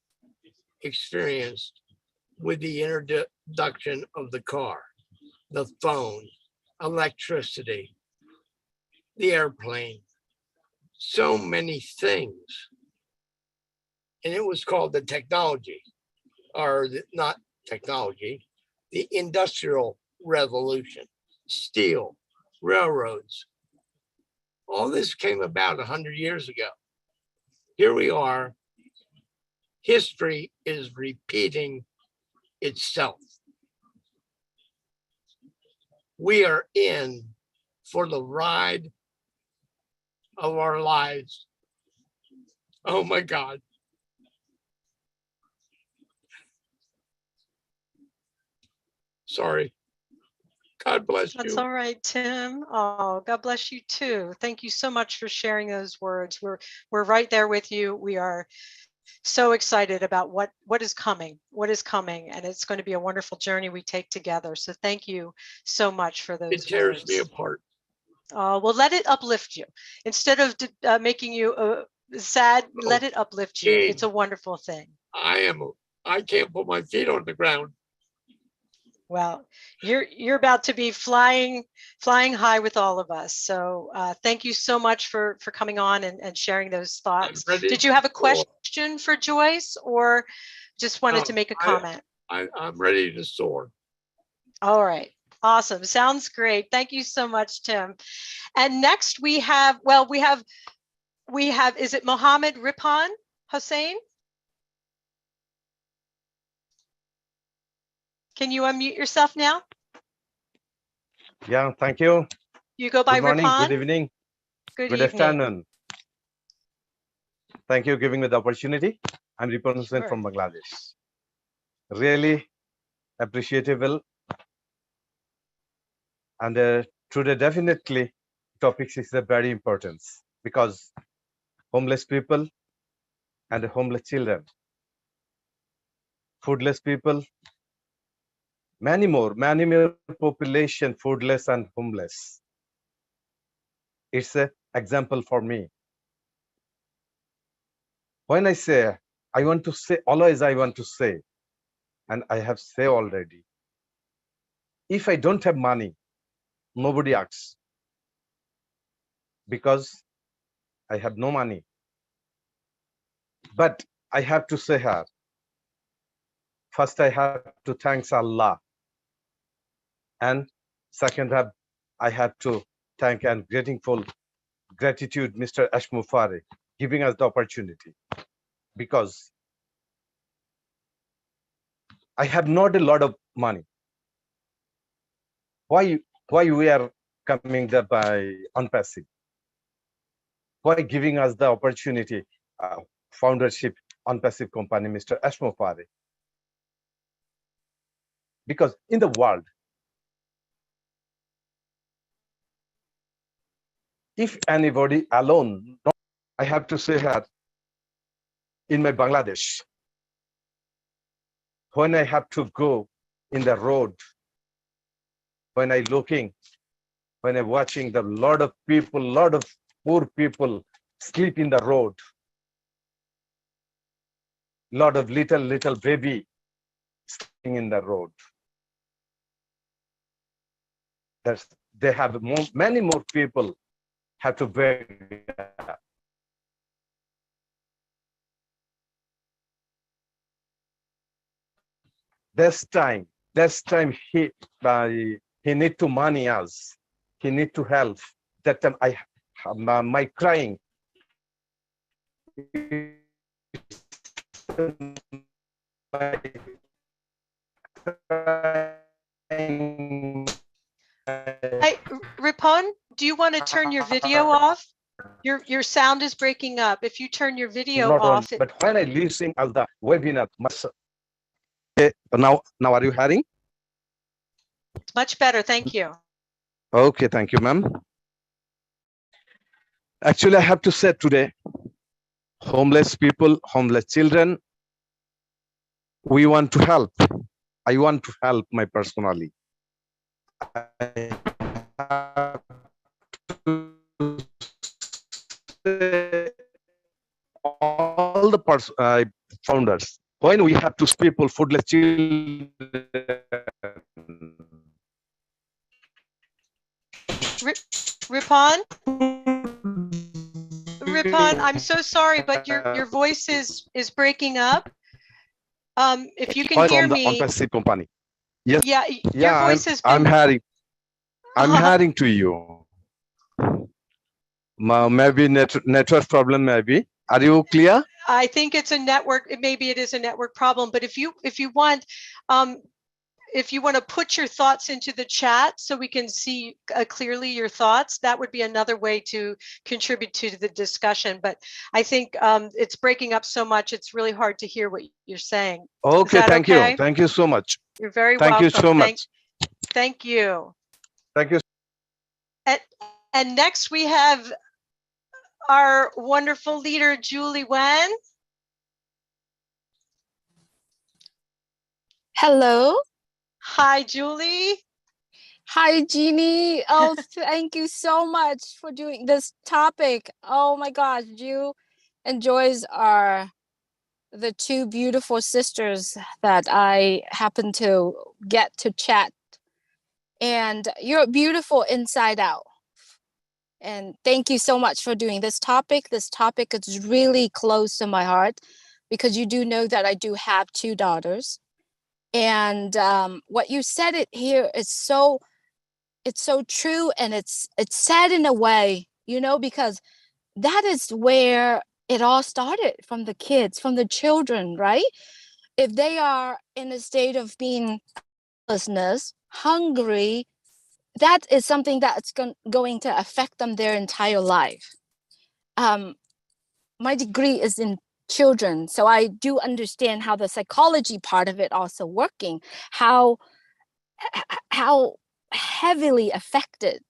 experienced with the introduction of the car, the phone, electricity, the airplane, so many things. And it was called the technology, or not technology, the Industrial Revolution, steel, railroads. All this came about 100 years ago. Here we are. History is repeating itself. We are in for the ride of our lives. Oh my God. Sorry. God bless you. That's all right, Tim. Oh, God bless you too. Thank you so much for sharing those words. We're right there with you. We are so excited about what is coming, and it's going to be a wonderful journey we take together. So thank you so much for those. It tears words. me apart. Well, let it uplift you instead of making you sad. Let it uplift you. It's a wonderful thing. I can't put my feet on the ground. Well, you're about to be flying high with all of us. So thank you so much for coming on and sharing those thoughts. Did you have a question for Joyce, or just wanted to make a comment? I'm ready to soar. All right. Awesome. Sounds great. Thank you so much, Tim. And next we have, is it Mohammed Ripan Hussein? Can you unmute yourself now? Yeah, thank you. You go by Good morning, Ripan? good evening, good evening. Afternoon. Thank you for giving me the opportunity. I'm Ripan Hussain from Bangladesh. Really appreciable. And today definitely topics is a very important, because homeless people and homeless children, foodless people, many more population, foodless and homeless. It's an example for me. When I say, I want to say, always I want to say, and I have said already, if I don't have money, nobody asks, because I have no money. But I have to say here, first I have to thank Allah. And second, I have to thank and gratitude Mr. Mufareh giving us the opportunity, because I have not a lot of money. Why we are coming there by OnPassive? Why giving us the opportunity, foundership OnPassive company, Mr. Mufareh? Because in the world, if anybody alone, I have to say here, in my Bangladesh, when I have to go in the road, when I'm watching the lot of poor people sleep in the road, lot of little baby sleeping in the road. They have many more people have to beg. This time he need to money us. He need to help. That time my crying. Ripon, do you want to turn your video off? Your sound is breaking up. If you turn your video off. But when I listen to the webinar, now are you hearing? It's much better. Thank you. Okay, thank you, ma'am. Actually, I have to say today, homeless people, homeless children, we want to help. I want to help my personally. All the founders, when we have to people, foodless children. Ripon, I'm so sorry, but your voice is breaking up. If you can hear me. OnPassive company. Yes. Yeah, your voice has been. I'm hearing to you. Maybe network problem. Maybe. Are you clear? I think it's a network. Maybe it is a network problem. But if you want to put your thoughts into the chat so we can see clearly your thoughts, that would be another way to contribute to the discussion. But I think it's breaking up so much, it's really hard to hear what you're saying. Okay, thank you. Thank you so much. You're very welcome. Thank you so much. Thank you. Thank you. And next we have our wonderful leader, Julie Wen. Hello. Hi, Julie. Hi, Jeannie. Oh, thank you so much for doing this topic. Oh my gosh, you and Joyce are the two beautiful sisters that I happen to get to chat. And you're beautiful inside out. And thank you so much for doing this topic. This topic is really close to my heart because you do know that I do have two daughters. And what you said it here is it's so true, and it's said in a way, you know, because that is where it all started, from the kids, from the children, right? If they are in a state of being homelessness, hungry, that is something that's going to affect them their entire life. My degree is in children, so I do understand how the psychology part of it also working, how heavily affected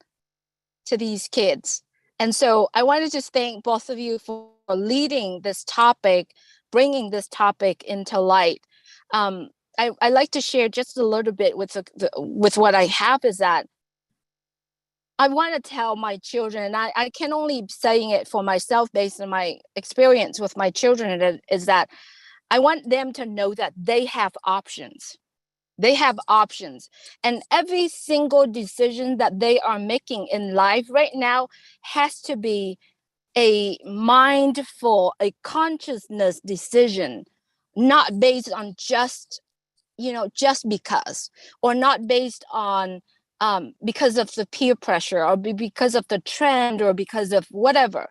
to these kids. And so I want to just thank both of you for leading this topic, bringing this topic into light. I like to share just a little bit with with what I have, is that I want to tell my children, and I can only saying it for myself based on my experience with my children, is that I want them to know that they have options. They have options, and every single decision that they are making in life right now has to be a mindful, a consciousness decision, not based on just because, or not based on because of the peer pressure, or because of the trend, or because of whatever.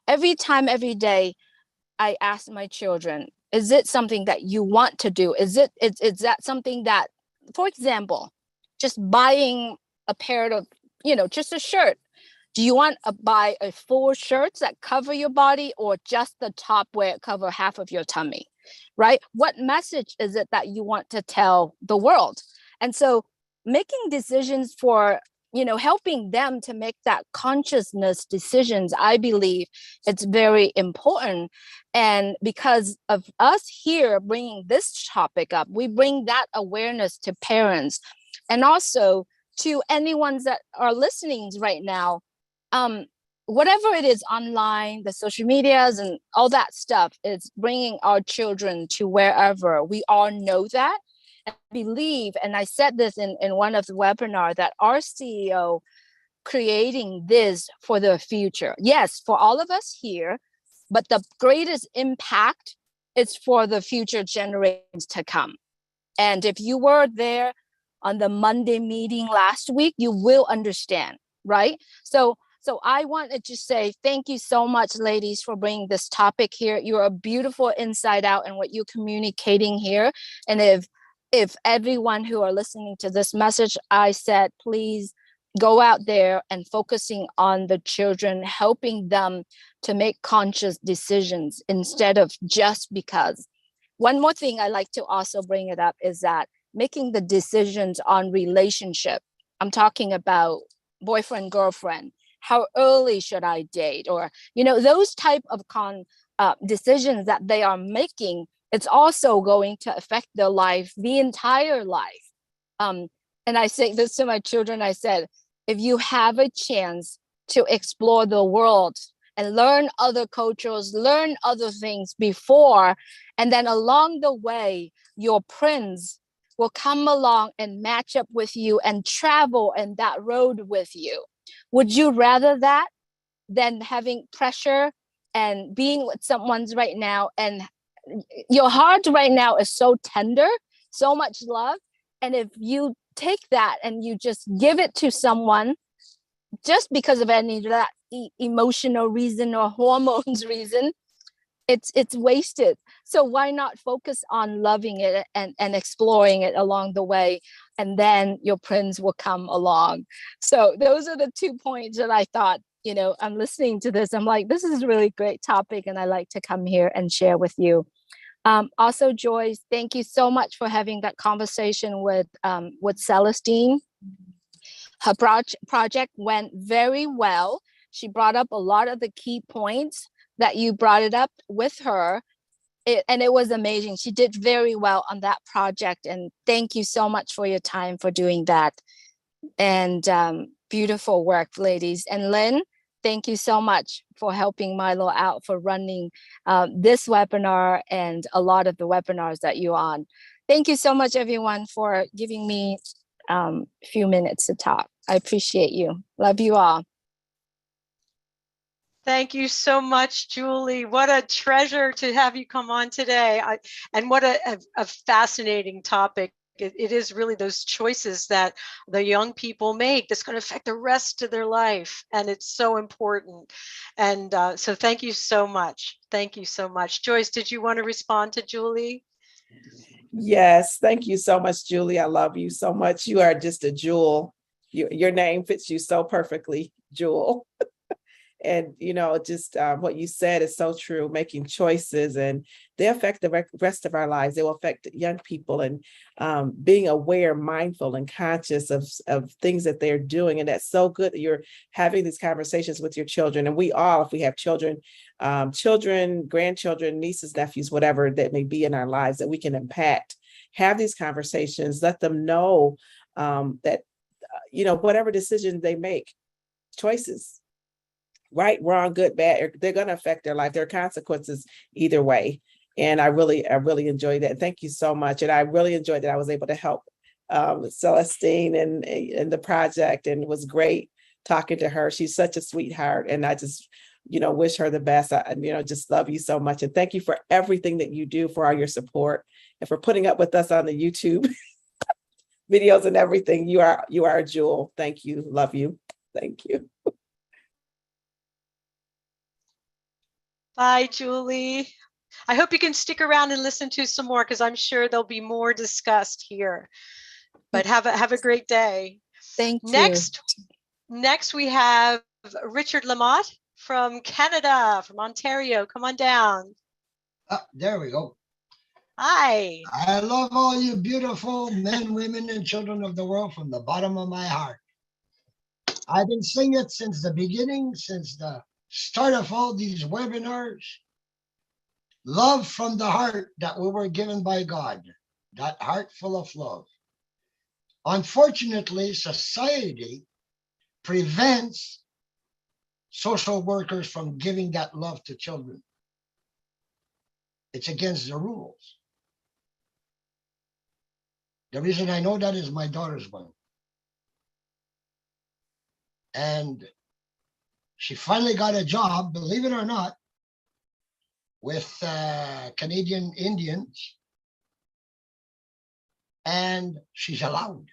Every time, every day, I ask my children, is it something that you want to do? Is that something that, for example, just buying a pair of, just a shirt. Do you want to buy a full shirt that cover your body, or just the top where it cover half of your tummy, right? What message is it that you want to tell the world? And so making decisions for, helping them to make that consciousness decisions, I believe it's very important. And because of us here bringing this topic up, we bring that awareness to parents, and also to anyone that are listening right now. Whatever it is online, the social medias and all that stuff, is bringing our children to wherever. We all know that. And I believe, and I said this in one of the webinars, that our CEO creating this for the future. Yes, for all of us here, but the greatest impact is for the future generations to come. And if you were there on the Monday meeting last week, you will understand, right? So I wanted to say thank you so much, ladies, for bringing this topic here. You're a beautiful inside out in what you're communicating here. And if everyone who are listening to this message, I said, please go out there and focusing on the children, helping them to make conscious decisions instead of just because. One more thing I like to also bring it up is that making the decisions on relationship. I'm talking about boyfriend, girlfriend. How early should I date? Or, those type of decisions that they are making, it's also going to affect their life, the entire life. And I say this to my children, I said, if you have a chance to explore the world and learn other cultures, learn other things before, and then along the way, your prince will come along and match up with you and travel in that road with you. Would you rather that than having pressure and being with someone's right now, and your heart right now is so tender, so much love, and if you take that and you just give it to someone just because of any that emotional reason or hormones reason, it's wasted. So why not focus on loving it and exploring it along the way, and then your prince will come along. So those are the 2 points that I thought, I'm listening to this, I'm like, this is a really great topic, and I like to come here and share with you. Also, Joyce, thank you so much for having that conversation with Celestine. Her project went very well. She brought up a lot of the key points that you brought it up with her. And it was amazing. She did very well on that project. And thank you so much for your time for doing that. And beautiful work, ladies. And Lynn, thank you so much for helping MILO out, for running this webinar and a lot of the webinars that you're on. Thank you so much, everyone, for giving me a few minutes to talk. I appreciate you. Love you all. Thank you so much, Julie. What a treasure to have you come on today. And what a fascinating topic. It is really those choices that the young people make that's going to affect the rest of their life. And it's so important. And so thank you so much. Thank you so much. Joyce, did you want to respond to Julie? Yes, thank you so much, Julie. I love you so much. You are just a jewel. Your name fits you so perfectly, Jewel. And, you know, just what you said is so true, making choices, and they affect the rest of our lives. They will affect young people, and being aware, mindful, and conscious of things that they're doing. And that's so good that you're having these conversations with your children. And we all, if we have children, grandchildren, nieces, nephews, whatever that may be in our lives that we can impact, have these conversations, let them know that, you know, whatever decisions they make, choices, right, wrong, good, bad, they're going to affect their life. There are consequences either way. And I really enjoyed that. Thank you so much. And I really enjoyed that I was able to help Celestine and the project, and it was great talking to her. She's such a sweetheart, and I just, you know, wish her the best. I, you know, just love you so much. And thank you for everything that you do, for all your support, and for putting up with us on the YouTube videos and everything. You are a jewel. Thank you. Love you. Thank you. Bye, Julie. I hope you can stick around and listen to some more, because I'm sure there'll be more discussed here. But have a great day. Thank you. Next we have Richard Lamotte from Canada, from Ontario. Come on down. There we go. Hi. I love all you beautiful men, women, and children of the world from the bottom of my heart. I've been singing it since the beginning, since the start of all these webinars. Love from the heart that we were given by God, that heart full of love. Unfortunately, society prevents social workers from giving that love to children. It's against the rules. The reason I know that is my daughter's one. And she finally got a job, believe it or not, with Canadian Indians. And she's allowed.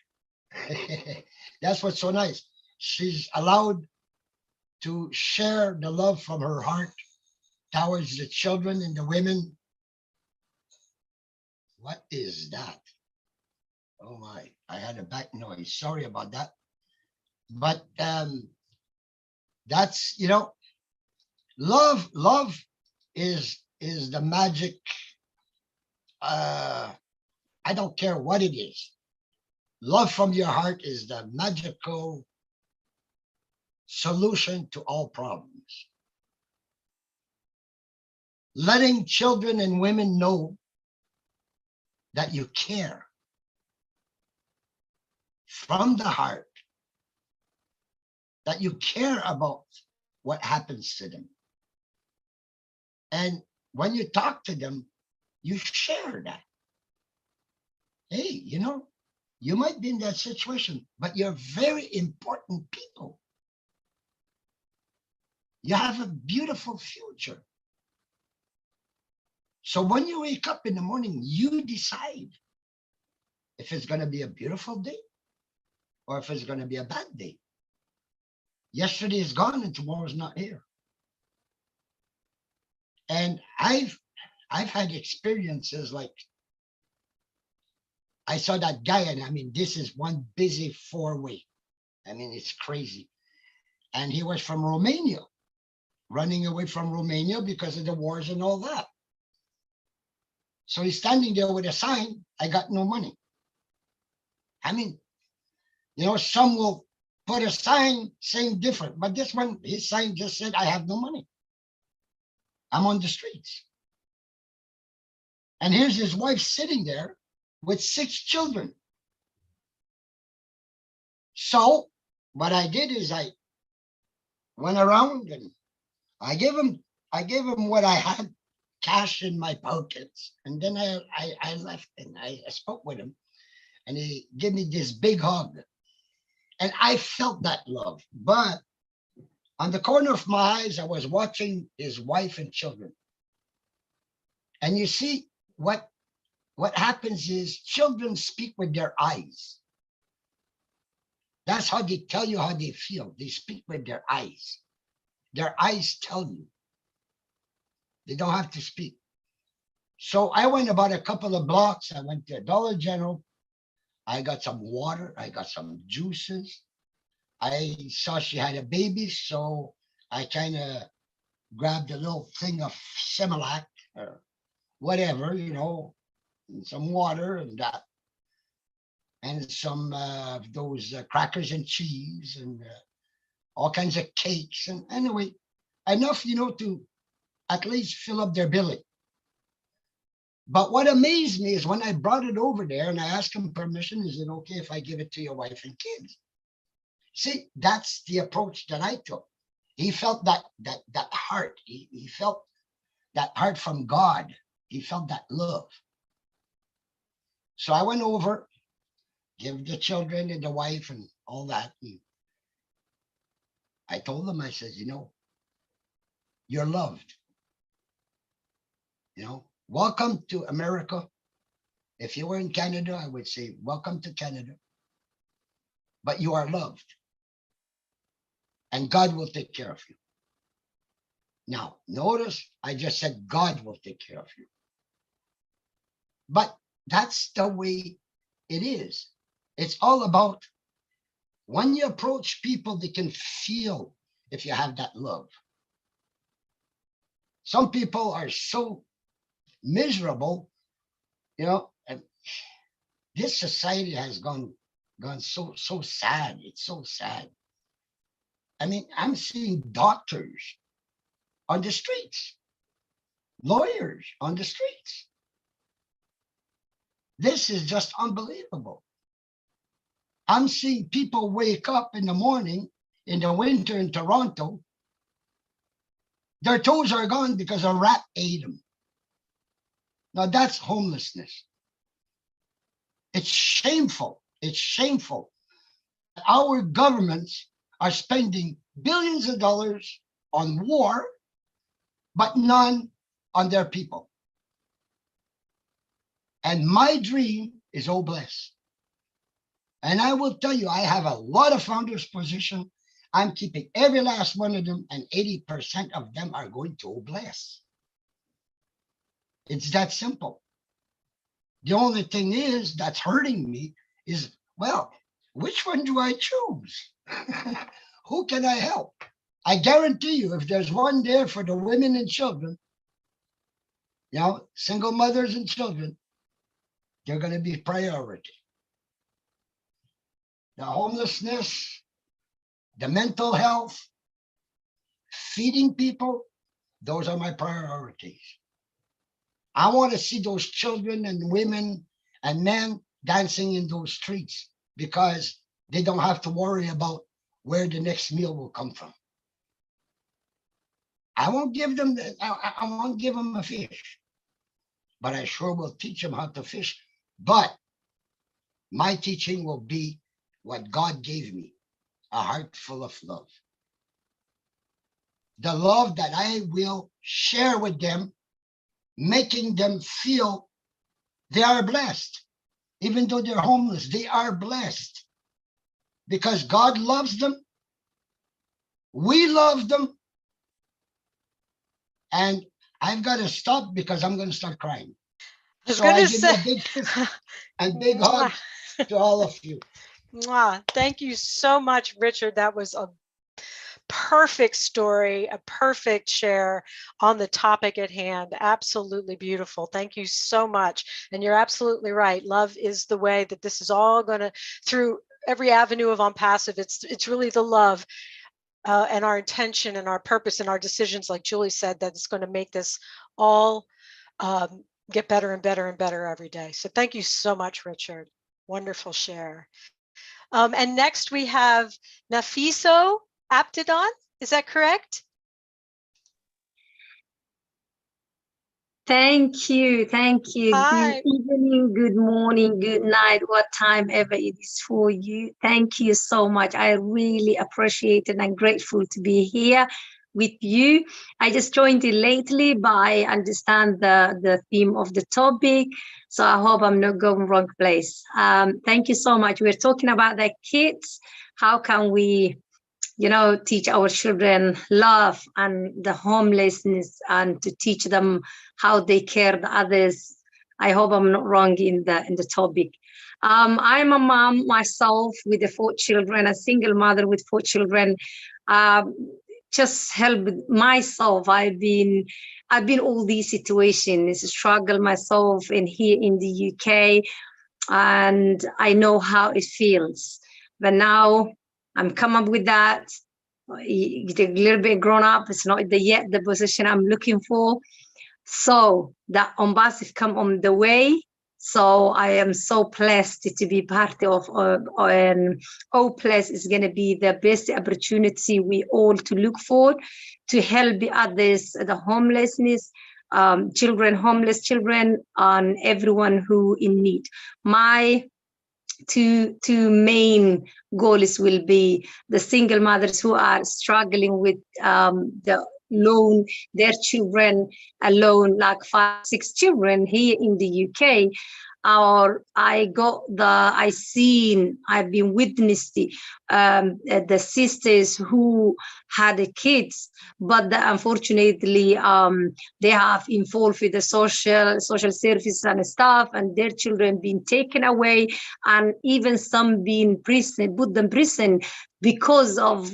That's what's so nice. She's allowed to share the love from her heart towards the children and the women. What is that? Oh my, I had a back noise. Sorry about that. But that's, you know, love is the magic. I don't care what it is. Love from your heart is the magical solution to all problems. Letting children and women know that you care from the heart, that you care about what happens to them. And when you talk to them, you share that. Hey, you know, you might be in that situation, but you're very important people. You have a beautiful future. So when you wake up in the morning, you decide if it's going to be a beautiful day or if it's going to be a bad day. Yesterday is gone and tomorrow's not here. And I've had experiences like, I saw that guy, and I mean, this is one busy four-way. I mean, it's crazy. And he was from Romania, running away from Romania because of the wars and all that. So he's standing there with a sign, I got no money. I mean, you know, some will put a sign saying different, but this one, his sign just said, I have no money. I'm on the streets. And here's his wife sitting there with 6 children. So what I did is I went around and I gave him what I had, cash in my pockets. And then I left and I spoke with him and he gave me this big hug. And I felt that love. But on the corner of my eyes, I was watching his wife and children. And you see, what happens is children speak with their eyes. That's how they tell you how they feel. They speak with their eyes. Their eyes tell you. They don't have to speak. So I went about a couple of blocks. I went to Dollar General. I got some water. I got some juices. I saw she had a baby, so I kind of grabbed a little thing of Similac or whatever, you know, and some water and that, and some those crackers and cheese and all kinds of cakes. And anyway, enough, you know, to at least fill up their belly. But what amazed me is when I brought it over there and I asked him permission, is it okay if I give it to your wife and kids? See, that's the approach that I took. He felt that heart. He felt that heart from God. He felt that love. So I went over, give the children and the wife and all that. And I told them, I said, you know, you're loved. You know, welcome to America. If you were in Canada, I would say, welcome to Canada. But you are loved. And God will take care of you. Now, notice I just said God will take care of you. But that's the way it is. It's all about when you approach people, they can feel if you have that love. Some people are so miserable, you know, and this society has gone so sad. It's so sad. I mean, I'm seeing doctors on the streets, lawyers on the streets. This is just unbelievable. I'm seeing people wake up in the morning in the winter in Toronto. Their toes are gone because a rat ate them. Now that's homelessness. It's shameful. It's shameful. Our governments are spending billions of dollars on war, but none on their people. And my dream is oh bless. And I will tell you, I have a lot of founders position. I'm keeping every last one of them, and 80% of them are going to oh bless. It's that simple. The only thing is that's hurting me is, well, which one do I choose? Who can I help? I guarantee you, if there's one there for the women and children, you know, single mothers and children, they're going to be priority. The homelessness, the mental health, feeding people, those are my priorities. I want to see those children and women and men dancing in those streets because they don't have to worry about where the next meal will come from. I won't give them a fish, but I sure will teach them how to fish. But my teaching will be what God gave me, a heart full of love. The love that I will share with them, making them feel they are blessed. Even though they're homeless, they are blessed because God loves them. We love them. And I've got to stop because I'm going to start crying. So I give you a big kiss and big hug to all of you. Thank you so much, Richard. That was a perfect story, a perfect share on the topic at hand. Absolutely beautiful. Thank you so much. And you're absolutely right. Love is the way that this is all going to, through every avenue of OnPassive, it's really the love and our intention and our purpose and our decisions, like Julie said, that it's going to make this all get better and better and better every day. So thank you so much, Richard. Wonderful share. And next we have Nafiso Aptidon. Is that correct? Thank you. Thank you. Hi. Good evening, good morning, good night, what time ever it is for you. Thank you so much. I really appreciate it and I'm grateful to be here with you. I just joined it lately, but I understand the theme of the topic. So I hope I'm not going wrong place. Thank you so much. We're talking about the kids. How can we, you know, teach our children love and the homelessness and to teach them how they care the others. I hope I'm not wrong in the topic. I'm a mom myself with the 4 children, a single mother with 4 children. just help myself. I've been all these situations, struggle myself in here in the UK, and I know how it feels. But now I'm come up with that. A little bit grown up. It's not yet the position I'm looking for. So that OnPassive come on the way. So I am so blessed to be part of OPLES is going to be the best opportunity we all to look for to help the others, the homelessness, children, homeless children, and everyone who in need. My two main goals will be the single mothers who are struggling with the loan, their children alone, like 5, 6 children here in the UK. Or I've been witnessed the sisters who had kids, but unfortunately they have involved with the social services and stuff, and their children being taken away, and even some being put them in prison because of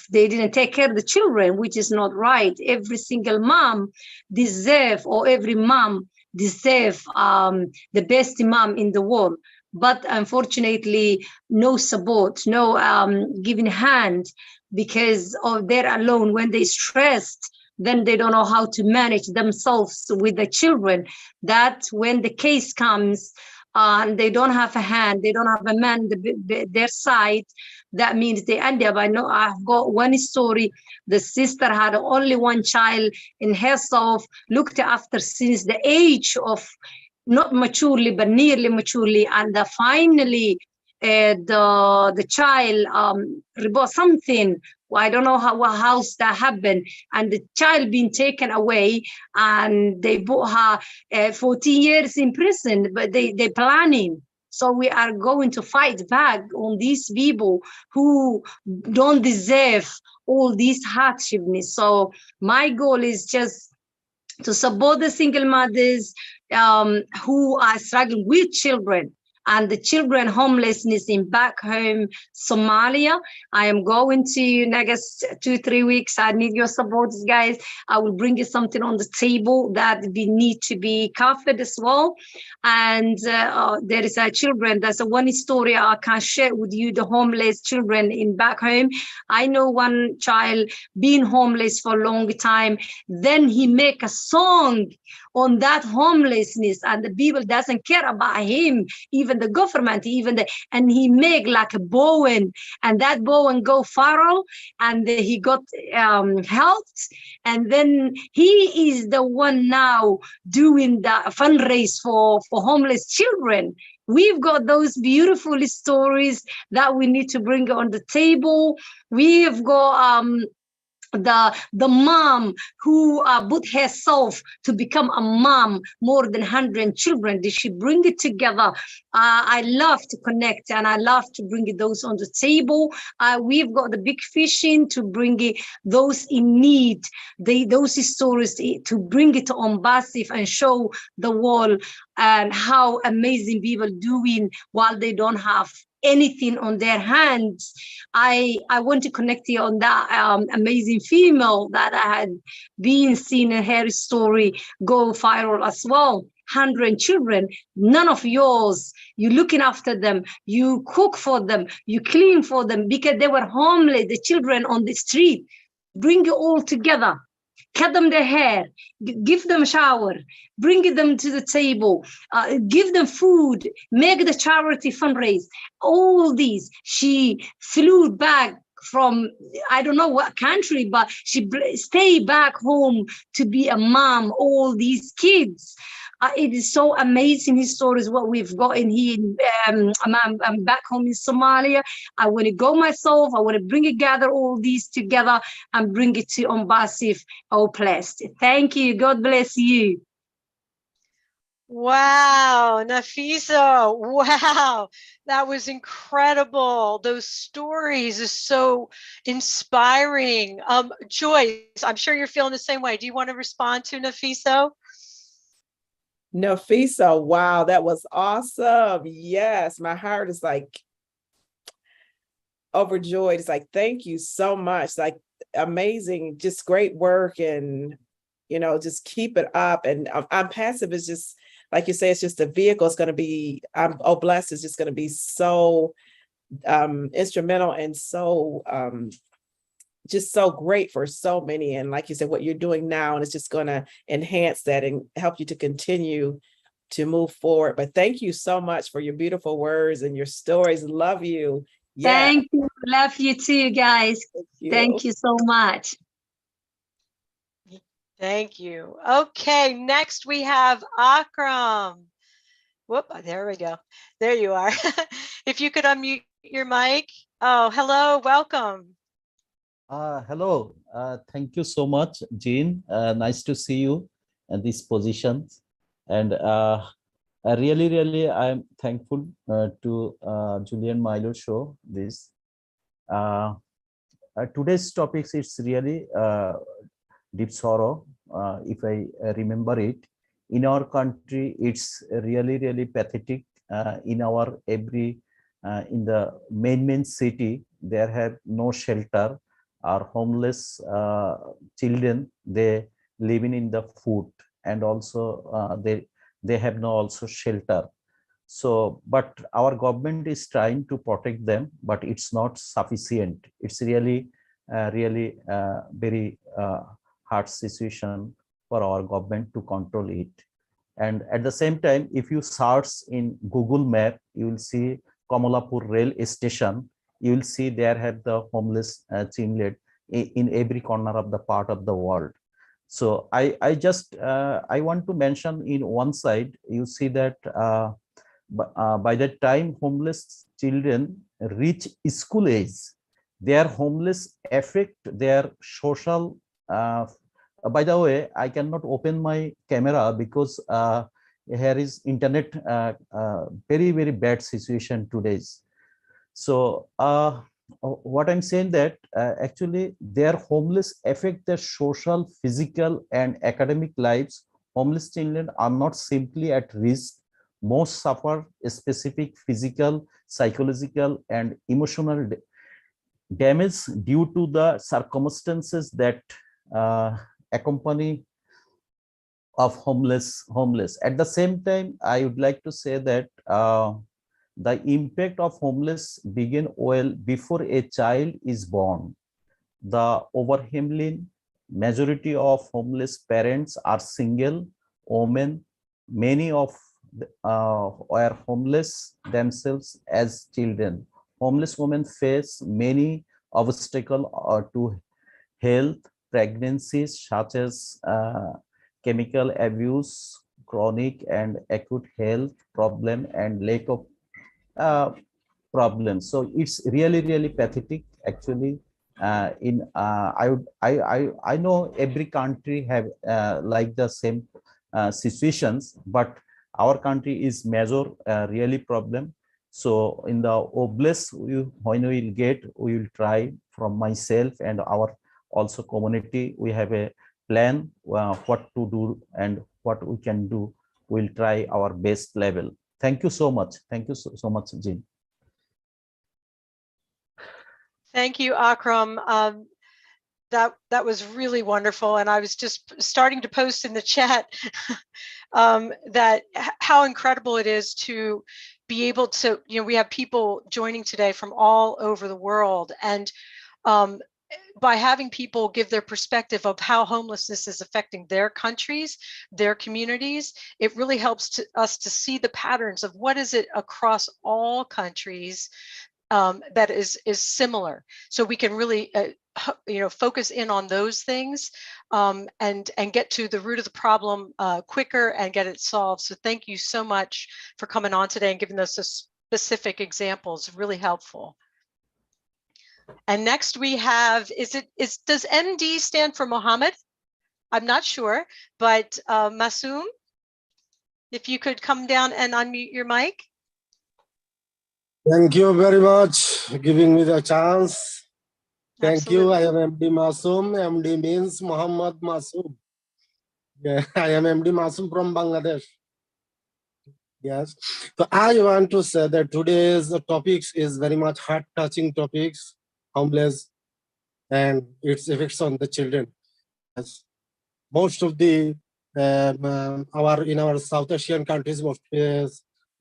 they didn't take care of the children, which is not right. Every single mom deserve, or every mom deserve the best mom in the world, but unfortunately no support, no giving hand, because they're alone. When they're stressed, then they don't know how to manage themselves with the children. That when the case comes and they don't have a hand, they don't have a man their side, that means they end up. I know I've got one story. The sister had only one child in herself, looked after since the age of not maturely, but nearly maturely. And finally, the child report something. I don't know how that happened. And the child being taken away, and they put her 14 years in prison, but they're planning. So we are going to fight back on these people who don't deserve all these hardships. So my goal is just to support the single mothers who are struggling with children, and the children homelessness in back home Somalia. I am going to next 2-3 weeks. I need your support, guys. I will bring you something on the table that we need to be covered as well. And there is a children. There's one story I can share with you. The homeless children in back home. I know one child being homeless for a long time. Then he make a song on that homelessness, and the people doesn't care about him, even the government, and he make like a Bowen, and that Bowen go viral, and he got helped, and then he is the one now doing the fundraise for homeless children. We've got those beautiful stories that we need to bring on the table. We've got the mom who put herself to become a mom, more than 100 children. Did she bring it together? I love to connect, and I love to bring those on the table. We've got the big fishing to bring those in need, those stories to bring it to OnPassive and show the world and how amazing people doing while they don't have anything on their hands. I want to connect you on that amazing female that I had been seeing her story go viral as well. 100 children, none of yours. You looking after them, you cook for them, you clean for them because they were homeless, the children on the street. Bring it all together. Cut them their hair, give them a shower, bring them to the table, give them food, make the charity fundraise. All these, she flew back from, I don't know what country, but she stayed back home to be a mom, all these kids. It is so amazing, his stories, what we've got in here. I'm back home in Somalia. I want to go myself. I want to gather all these together and bring it to OnPassive, OPLES. Thank you. God bless you. Wow, Nafisa, wow, that was incredible. Those stories are so inspiring. Joyce, I'm sure you're feeling the same way. Do you want to respond to Nafisa? Nafisa, wow, that was awesome. Yes, my heart is like overjoyed. It's like, thank you so much. Like, amazing, just great work, and just keep it up. And OnPassive is just, like you say, it's just a vehicle. It's going to be, Blessed is just going to be so instrumental and so just so great for so many. And like you said, what you're doing now, and it's just going to enhance that and help you to continue to move forward. But thank you so much for your beautiful words and your stories. Love you. Yeah. Thank you. Love you too, guys. Thank you so much. Thank you. Okay, next we have Akram. Whoop, there we go. There you are. If you could unmute your mic. Oh, hello, welcome. Hello, thank you so much, Jean. Nice to see you in this position. And really, I'm thankful to Julian MILO show this. Today's topics is really deep sorrow. If I remember it, in our country, it's really pathetic. In our in the main city, there have no shelter. Our homeless children, they living in the food, and also they have no also shelter. So, but our government is trying to protect them, but it's not sufficient. It's really very hard situation for our government to control it. And at the same time, if you search in Google Map, you will see Kamalapur rail station. You will see there have the homeless children in every corner of the part of the world. So I want to mention in one side, you see that by the time homeless children reach school age, their homeless affect their social. By the way, I cannot open my camera because here is internet very bad situation today. So what I'm saying that actually their homeless affect their social, physical, and academic lives. Homeless children are not simply at risk. Most suffer a specific physical, psychological, and emotional damage due to the circumstances that accompany of homeless. At the same time, I would like to say that the impact of homeless begin well before a child is born. The overwhelming majority of homeless parents are single women. Many of were homeless themselves as children. Homeless women face many obstacles to health, pregnancies such as chemical abuse, chronic and acute health problem, and lack of problems. So it's really pathetic actually. I know every country have like the same situations, but our country is major really problem. So in the oblast, when we will get, we will try from myself and our also community. We have a plan what to do and what we can do. We'll try our best level. Thank you so much. Thank you so much, Jean. Thank you, Akram. That was really wonderful. And I was just starting to post in the chat that how incredible it is to be able to, we have people joining today from all over the world. And by having people give their perspective of how homelessness is affecting their countries, their communities, it really helps us to see the patterns of what is it across all countries that is similar. So we can really, focus in on those things and get to the root of the problem quicker and get it solved. So thank you so much for coming on today and giving us specific examples. Really helpful. And next we have, does MD stand for Mohammed? I'm not sure, but Masoom, if you could come down and unmute your mic. Thank you very much for giving me the chance. Thank Absolutely. you. I am MD Masoom. MD means Muhammad Masoom. Yeah, I am MD Masoom from Bangladesh. Yes. So I want to say that today's topics is very much heart-touching topics, homeless. and its effects on the children. As most of the in our South Asian countries, most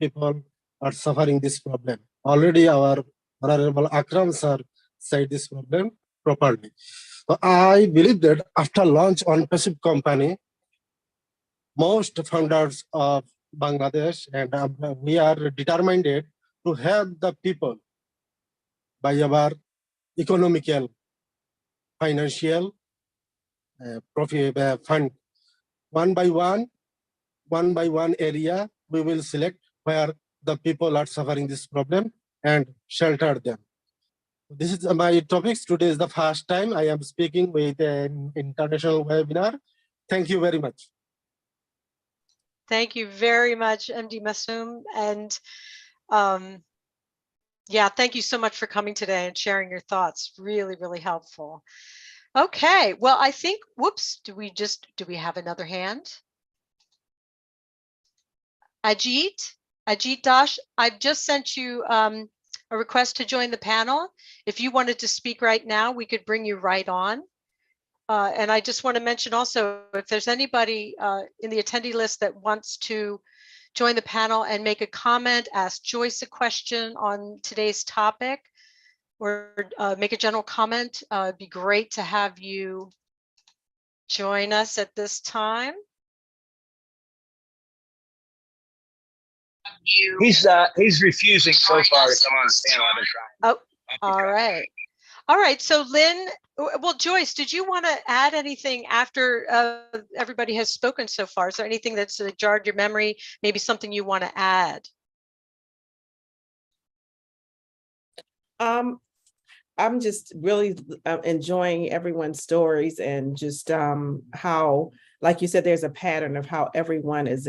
people are suffering this problem. Already our Honorable Akram sir said this problem properly. So I believe that after launch OnPassive company, most founders of Bangladesh and we are determined to help the people by our economical, financial profit fund. One by one area, we will select where the people are suffering this problem and shelter them. This is my topics. Today is the first time I am speaking with an international webinar. Thank you very much. Thank you very much, MD Masoom. And yeah, thank you so much for coming today and sharing your thoughts. Really, really helpful. Okay, well, I think, whoops, do we have another hand? Ajit Dash, I've just sent you a request to join the panel. If you wanted to speak right now, we could bring you right on. And I just want to mention also, if there's anybody in the attendee list that wants to join the panel and make a comment, ask Joyce a question on today's topic, or make a general comment, it'd be great to have you join us at this time. He's refusing so far to come on the panel. I've been trying. Oh, all right. So Lynn, well, Joyce, did you want to add anything after everybody has spoken so far? Is there anything that's jarred your memory? Maybe something you want to add? I'm just really enjoying everyone's stories, and just how, like you said, there's a pattern of how everyone is,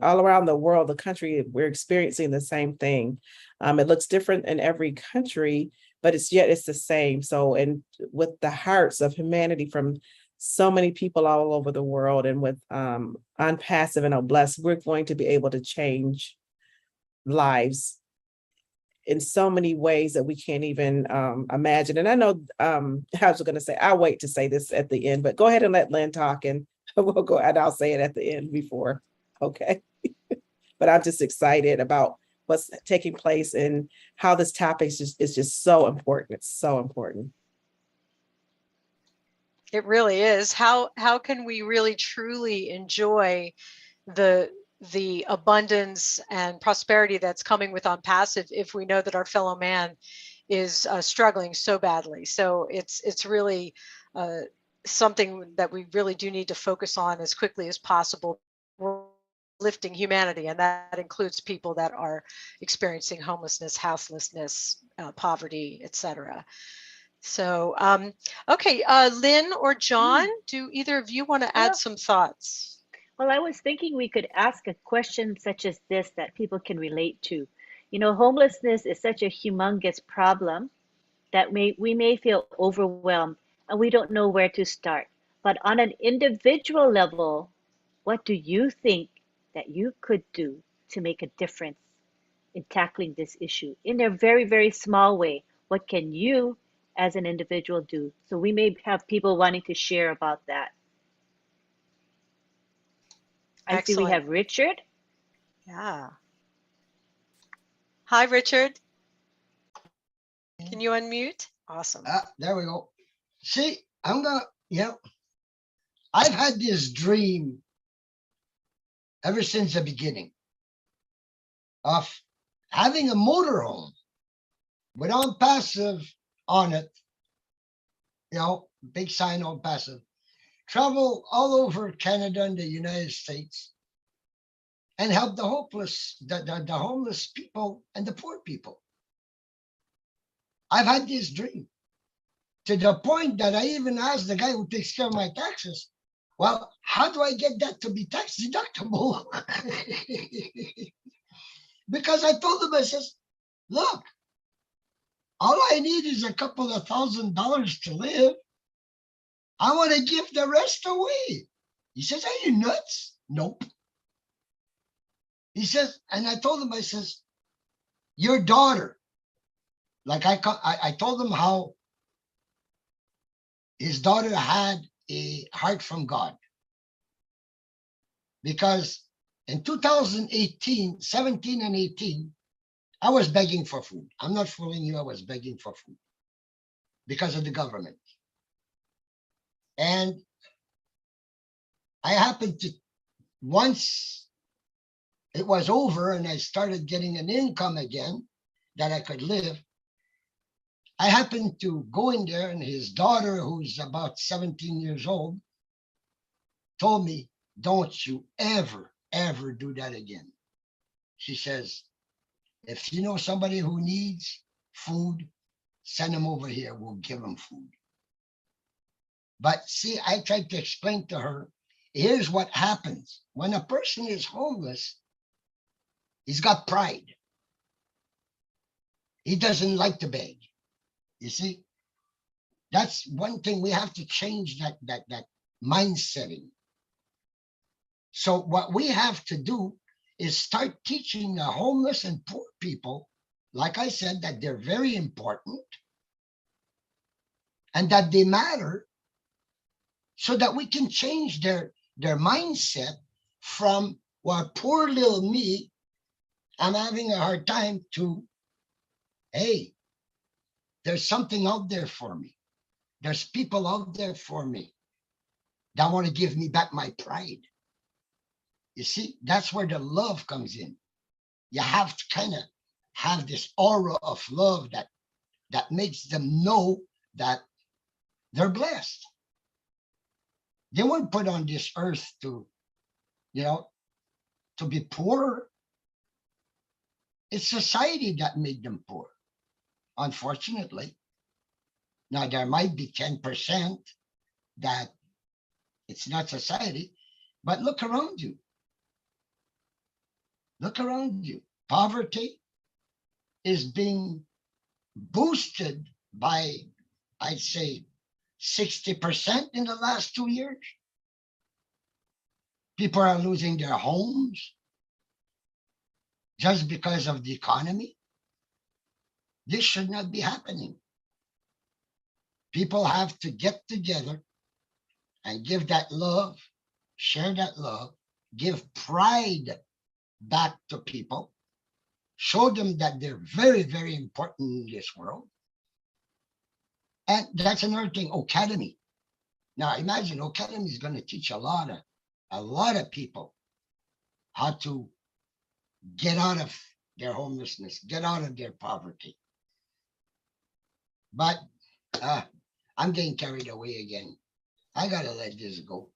all around the world, the country, we're experiencing the same thing. It looks different in every country, but it's the same. So, and with the hearts of humanity from so many people all over the world, and with OnPassive and OBless, we're going to be able to change lives in so many ways that we can't even imagine. And I know I was going to say, I'll wait to say this at the end, but go ahead and let Lynn talk, and we'll go, and I'll say it at the end before. Okay. But I'm just excited about what's taking place and how this topic is just so important. It's so important. It really is. How can we really truly enjoy the abundance and prosperity that's coming with OnPassive if we know that our fellow man is struggling so badly? So it's really something that we really do need to focus on as quickly as possible. We're lifting humanity, and that includes people that are experiencing homelessness, houselessness, poverty, etc. So, okay, Lynn or John, do either of you want to add some thoughts? Well, I was thinking we could ask a question such as this that people can relate to. Homelessness is such a humongous problem that we may feel overwhelmed and we don't know where to start. But on an individual level, what do you think that you could do to make a difference in tackling this issue in a very, very small way? What can you as an individual do? So we may have people wanting to share about that. I see we have Richard. Yeah. Hi, Richard. Can you unmute? Awesome. There we go. See, I've had this dream ever since the beginning of having a motorhome with OnPassive on it, big sign OnPassive, travel all over Canada and the United States and help the hopeless, the homeless people and the poor people. I've had this dream to the point that I even asked the guy who takes care of my taxes, well, how do I get that to be tax deductible? Because I told him, I says, look, all I need is a couple of $1,000 to live. I want to give the rest away. He says, are you nuts? Nope. He says, and I told him, I says, your daughter, like I told him how his daughter had a heart from God. Because in 2018, 17 and 18, I was begging for food. I'm not fooling you, I was begging for food because of the government. And I happened to, once it was over and I started getting an income again that I could live, I happened to go in there, and his daughter, who's about 17 years old, told me, don't you ever, ever do that again. She says, if you know somebody who needs food, send them over here, we'll give them food. But see, I tried to explain to her, here's what happens. When a person is homeless, he's got pride. He doesn't like to beg. You see, that's one thing we have to change, that mindsetting. So what we have to do is start teaching the homeless and poor people, like I said, that they're very important and that they matter, so that we can change their mindset from, well, poor little me, I'm having a hard time, to, hey, there's something out there for me. There's people out there for me that want to give me back my pride. You see, that's where the love comes in. You have to kind of have this aura of love that makes them know that they're blessed. They weren't put on this earth to, to be poor. It's society that made them poor, unfortunately. Now, there might be 10% that it's not society, but look around you. Look around you. Poverty is being boosted by, I'd say, 60% in the last 2 years. People are losing their homes just because of the economy. This should not be happening. People have to get together and give that love, share that love, give pride back to people, show them that they're very, very important in this world. And that's another thing, Academy. Now imagine Academy is going to teach a lot of people how to get out of their homelessness, get out of their poverty. But I'm getting carried away again. I gotta let this go.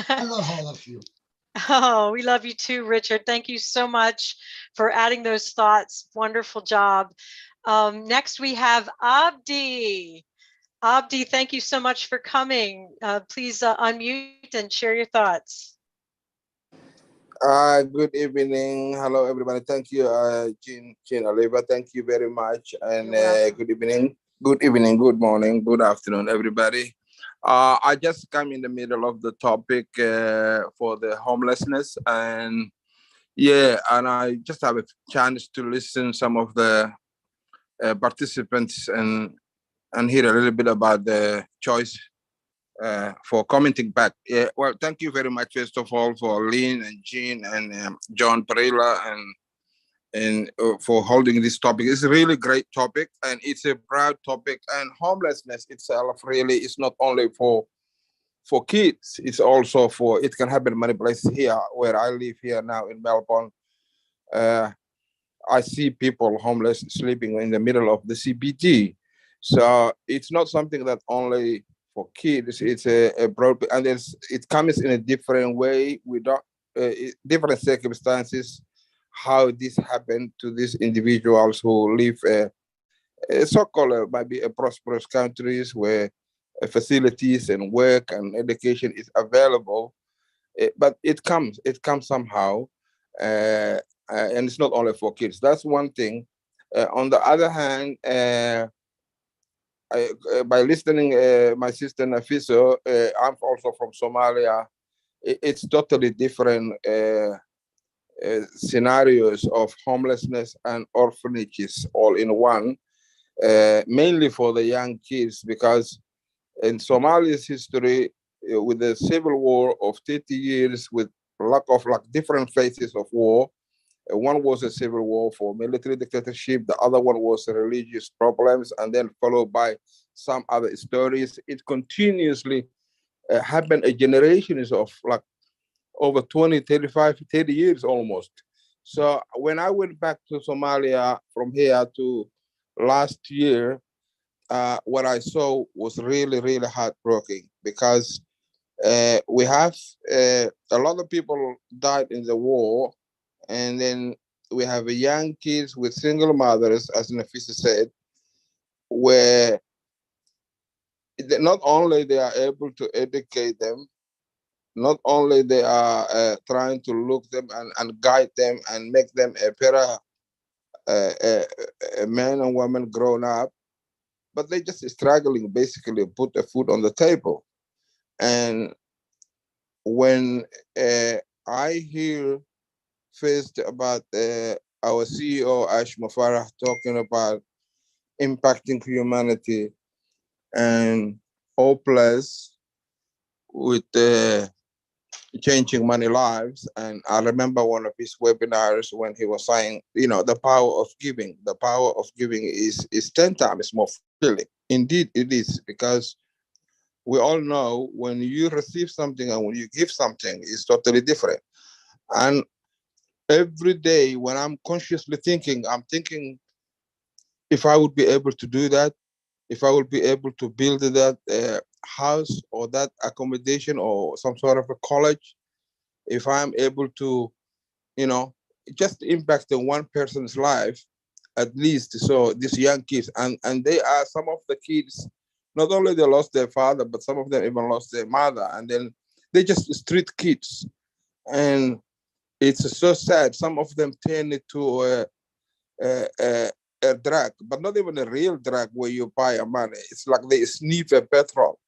I love all of you. Oh, we love you too, Richard. Thank you so much for adding those thoughts. Wonderful job. Next, we have Abdi. Abdi, thank you so much for coming. Please unmute and share your thoughts. Good evening. Hello, everybody. Thank you, Jean Oliver. Thank you very much. And good evening. Good evening, good morning, good afternoon, everybody. I just come in the middle of the topic for the homelessness, and and I just have a chance to listen some of the participants and hear a little bit about the choice for commenting back. Well, thank you very much, first of all, for Lynn and Jean and John Perilla and for holding this topic. It's a really great topic, and it's a broad topic. And homelessness itself really is not only for kids, it's also for, it can happen in many places here where I live here now in Melbourne. I see people homeless sleeping in the middle of the CBD. So it's not something that only for kids, it's a broad, and it comes in a different way, without different circumstances, how this happened to these individuals who live so-called might be a prosperous countries where facilities and work and education is available, but it comes somehow, and it's not only for kids. That's one thing. On the other hand, by listening my sister Nafiso, I'm also from Somalia. It's totally different scenarios of homelessness and orphanages all in one, mainly for the young kids, because In Somalia's history, with the civil war of 30 years, with lack of like different phases of war. One was a civil war for military dictatorship. The other one was religious problems, and then followed by some other stories. It continuously happened a generations of like over 20, 35, 30 years almost. So when I went back to Somalia from here to last year, what I saw was really, really heartbreaking because we have a lot of people died in the war, and then we have young kids with single mothers, as Nafisa said, where not only they are able to educate them, not only they are trying to look them and guide them and make them a better a man and woman grown up, but they just struggling basically put the food on the table. And when I hear first about our CEO Ash Mufareh talking about impacting humanity and hopeless with changing many lives. And I remember one of his webinars when he was saying, you know, the power of giving. The power of giving is 10 times more fulfilling. Indeed, it is, because we all know when you receive something and when you give something, it's totally different. And every day when I'm consciously thinking, I'm thinking if I would be able to do that, if I would be able to build that house or that accommodation or some sort of a college, if I'm able to, you know, just impact in one person's life, at least. So these young kids, and they are some of the kids, not only they lost their father, but some of them even lost their mother, and then they just street kids. And it's so sad. Some of them turn it to a drug, but not even a real drug where you buy a money. It's like they sniff a petrol.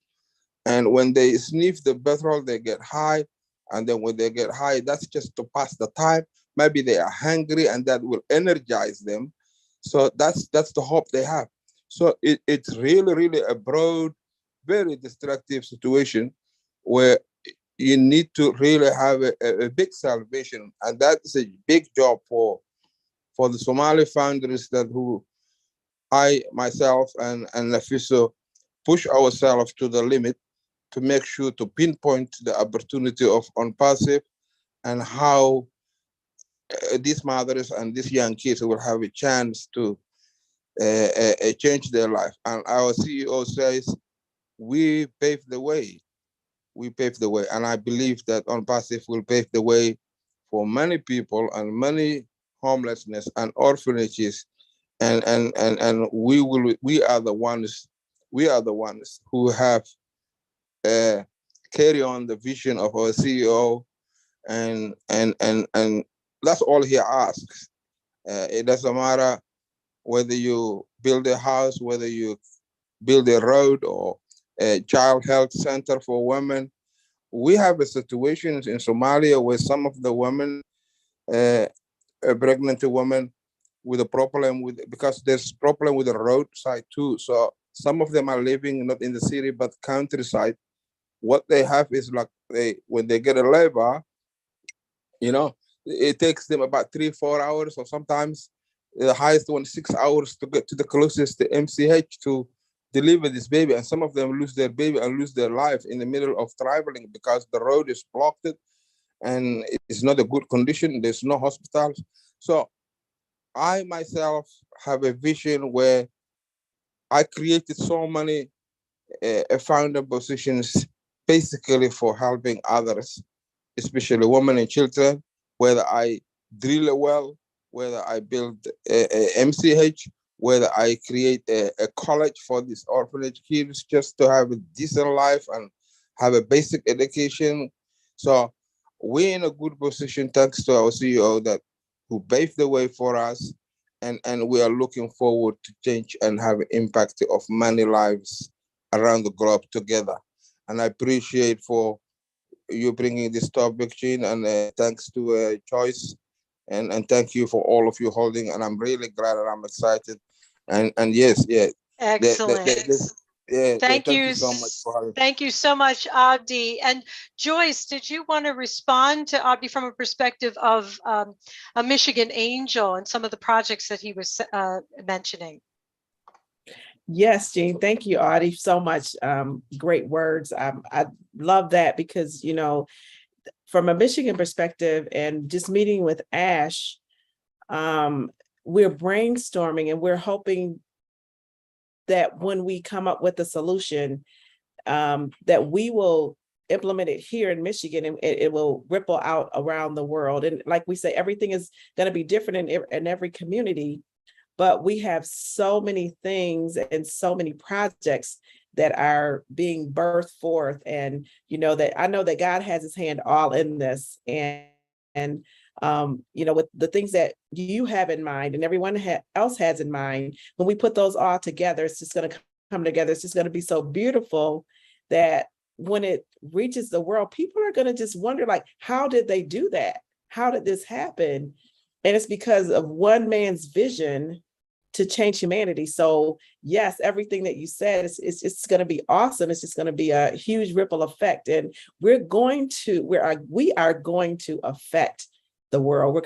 And when they sniff the petrol, they get high. And then when they get high, that's just to pass the time. Maybe they are hungry and that will energize them. So that's the hope they have. So it's really, really a broad, very destructive situation where you need to really have a big salvation. And that's a big job for the Somali founders that who I, myself, and Nafiso push ourselves to the limit to make sure to pinpoint the opportunity of OnPassive and how these mothers and these young kids will have a chance to change their life. And our CEO says, we pave the way. We pave the way. And I believe that OnPassive will pave the way for many people and many homelessness and orphanages. And we are the ones who have carry on the vision of our CEO, and that's all he asks. It doesn't matter whether you build a house, whether you build a road or a child health center for women. We have a situation in Somalia where some of the women, pregnant women, with a problem with, because there's problem with the roadside too. So some of them are living not in the city but countryside. What they have is like when they get a labor, you know, it takes them about 3-4 hours, or sometimes the highest one 6 hours to get to the closest MCH to deliver this baby. And some of them lose their baby and lose their life in the middle of traveling because the road is blocked and it's not a good condition. There's no hospitals. So I myself have a vision where I created so many founder positions basically for helping others, especially women and children, whether I drill a well, whether I build a MCH, whether I create a college for these orphanage kids just to have a decent life and have a basic education. So we're in a good position thanks to our CEO that who paved the way for us. And we are looking forward to change and have impact of many lives around the globe together. And I appreciate for you bringing this topic, Jean, and thanks to Joyce, and thank you for all of you holding. And I'm really glad and I'm excited. And yes, yeah, Excellent. Yeah, Thank thank you. you so much for having me. Thank you so much, Abdi. And Joyce, did you want to respond to Abdi from a perspective of a Michigan Angel and some of the projects that he was mentioning? Yes, Jean, thank you, Audie, so much. Great words. I love that because, you know, from a Michigan perspective and just meeting with Ash, we're brainstorming and we're hoping that when we come up with a solution, that we will implement it here in Michigan and it will ripple out around the world. And like we say, everything is going to be different in every community, but we have so many things and so many projects that are being birthed forth. And, you know, that I know that God has his hand all in this. And you know, with the things that you have in mind and everyone else has in mind, when we put those all together, it's just going to come together. It's just going to be so beautiful that when it reaches the world, people are going to just wonder, like, how did they do that? How did this happen? And it's because of one man's vision to change humanity. So yes, everything that you said, it's going to be awesome. It's just going to be a huge ripple effect. And we are going to affect the world. We're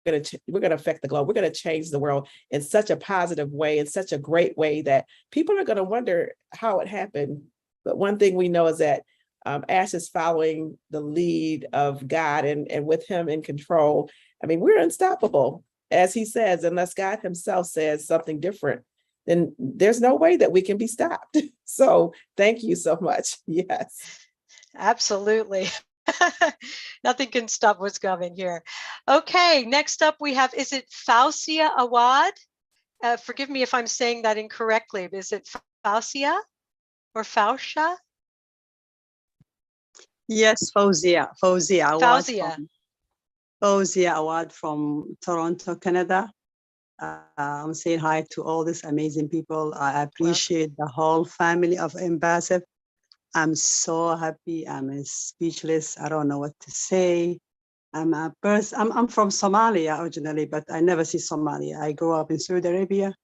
going to affect the globe. We're going to change the world in such a positive way, in such a great way that people are going to wonder how it happened. But one thing we know is that Ash is following the lead of God, and with him in control, I mean, we're unstoppable. As he says, unless God himself says something different, then there's no way that we can be stopped. So thank you so much. Yes. Absolutely. Nothing can stop what's coming here. Okay, next up we have, is it Fausia Awad? Forgive me if I'm saying that incorrectly, but is it Fausia or Fausha? Yes, Fauzia Awad. Fausia. Fauzia Awad from Toronto, Canada. I'm saying hi to all these amazing people. I appreciate the whole family of OnPassive. I'm so happy. I'm speechless. I don't know what to say. I'm from Somalia originally, but I never see Somalia. I grew up in Saudi Arabia,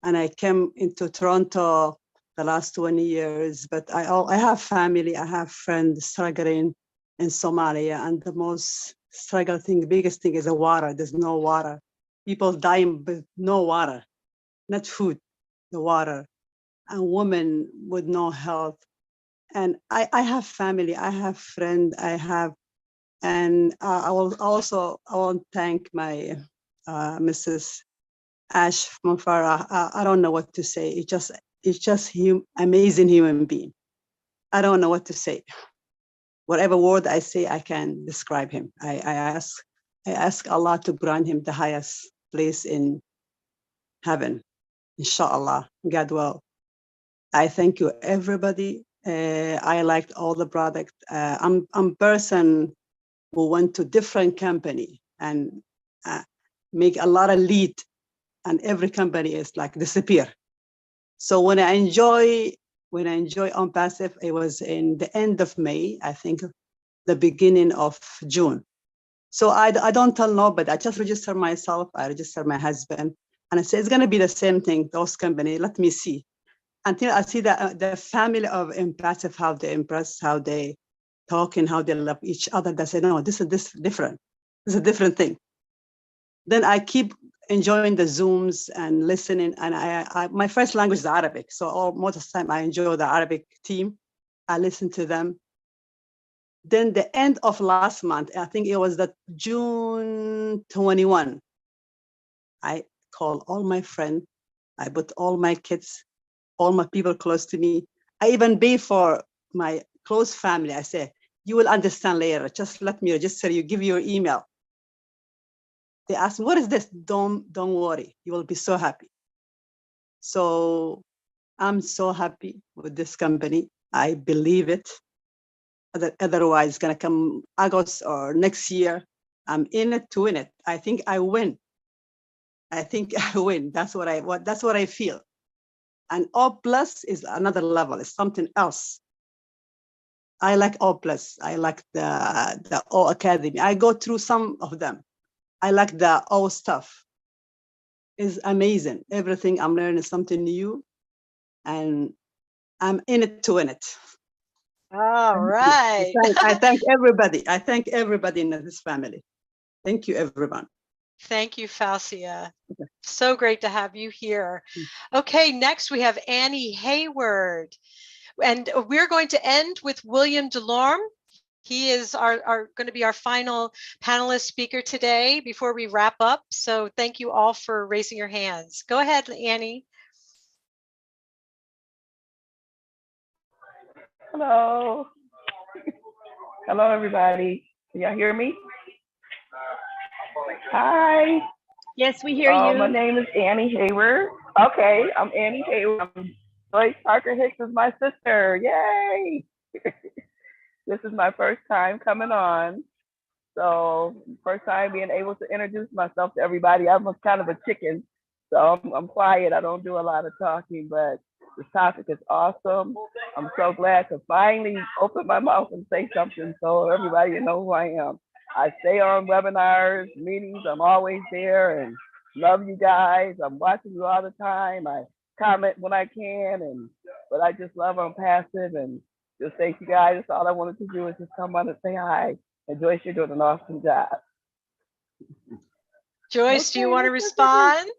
and I came into Toronto the last 20 years. But I have family. I have friends struggling in Somalia, and the most struggle thing, the biggest thing is the water. There's no water. People dying with no water, not food, the water, and women with no health. And I have family, I have friends, and I want to thank my Mrs. Ash Mufareh. I don't know what to say. It's just amazing human being. I don't know what to say. Whatever word I say, I can describe him. I ask Allah to grant him the highest place in heaven, inshallah, God will. I thank you, everybody. I liked all the product. I'm person who went to different company and make a lot of lead, and every company is like disappear. So when I enjoy OnPassive, it was in the end of May, I think the beginning of June. So I don't tell nobody. I just register myself. I register my husband, and I say it's gonna be the same thing. Those company, let me see. Until I see that the family of OnPassive, how they impress, how they talk, and how they love each other. They say, no, this is different. This is a different thing. Then I keep enjoying the Zooms and listening. And my first language is Arabic. So most of the time I enjoy the Arabic team. I listen to them. Then the end of last month, I think it was the June 21, I called all my friends. I put all my kids, all my people close to me. I even pay for my close family. I say, you will understand later. Just let me register you, give your email. They ask me, what is this? Don't worry. You will be so happy. So I'm so happy with this company. I believe it. Otherwise, it's gonna come August or next year. I'm in it to win it. I think I win. I think I win. That's what I feel. And O+ is another level. It's something else. I like O+. I like the O Academy. I go through some of them. I like the O stuff. It's amazing. Everything I'm learning something new, and I'm in it to win it. All right. I thank everybody. I thank everybody in this family. Thank you, everyone. Thank you, Fausia. So great to have you here. Okay, next we have Annie Hayward. And we're going to end with William Delorme. He is going to be our final panelist speaker today before we wrap up. So thank you all for raising your hands. Go ahead, Annie. Hello. Hello, everybody. Can y'all hear me? Hi. Yes, we hear you. My name is Annie Hayward. Okay, I'm Annie Hayward. Joyce Hicks is my sister. Yay! This is my first time coming on. So first time being able to introduce myself to everybody. I'm kind of a chicken, so I'm quiet. I don't do a lot of talking, but this topic is awesome. I'm so glad to finally open my mouth and say something so everybody know who I am. I stay on webinars, meetings. I'm always there and love you guys. I'm watching you all the time. I comment when I can, but I just love OnPassive and just thank you guys. That's all I wanted to do is just come on and say hi. And Joyce, you're doing an awesome job. Joyce, do you want to respond?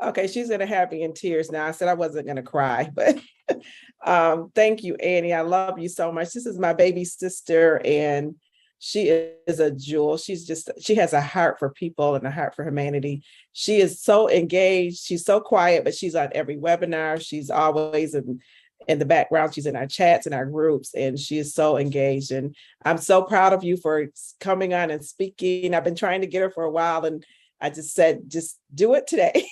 Okay, she's gonna have me in tears now. I said I wasn't gonna cry, but thank you, Annie. I love you so much. This is my baby sister, and she is a jewel. She has a heart for people and a heart for humanity. She is so engaged. She's so quiet, but she's on every webinar. She's always in the background. She's in our chats and our groups, and she is so engaged. And I'm so proud of you for coming on and speaking. I've been trying to get her for a while, and I just said, just do it today.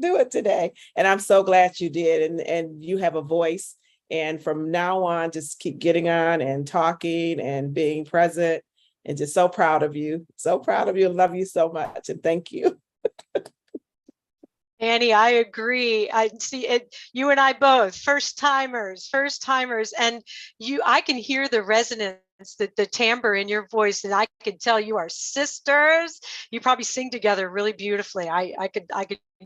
Do it today. And I'm so glad you did. And you have a voice. And from now on, just keep getting on and talking and being present, and just so proud of you. So proud of you. Love you so much. And thank you. Annie, I agree. I see it. You and I both first timers, and I can hear the resonance, the timbre in your voice, and I can tell you are sisters. You probably sing together really beautifully. I could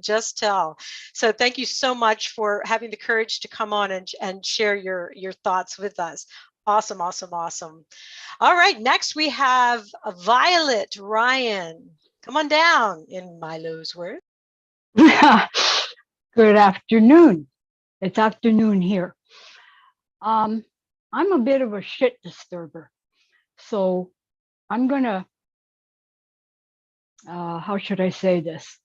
just tell. So thank you so much for having the courage to come on and share your thoughts with us. Awesome, awesome, awesome. All right, next we have Violet Ryan. Come on down, in MILO's words. Good afternoon. It's afternoon here. I'm a bit of a shit disturber. So I'm gonna, how should I say this?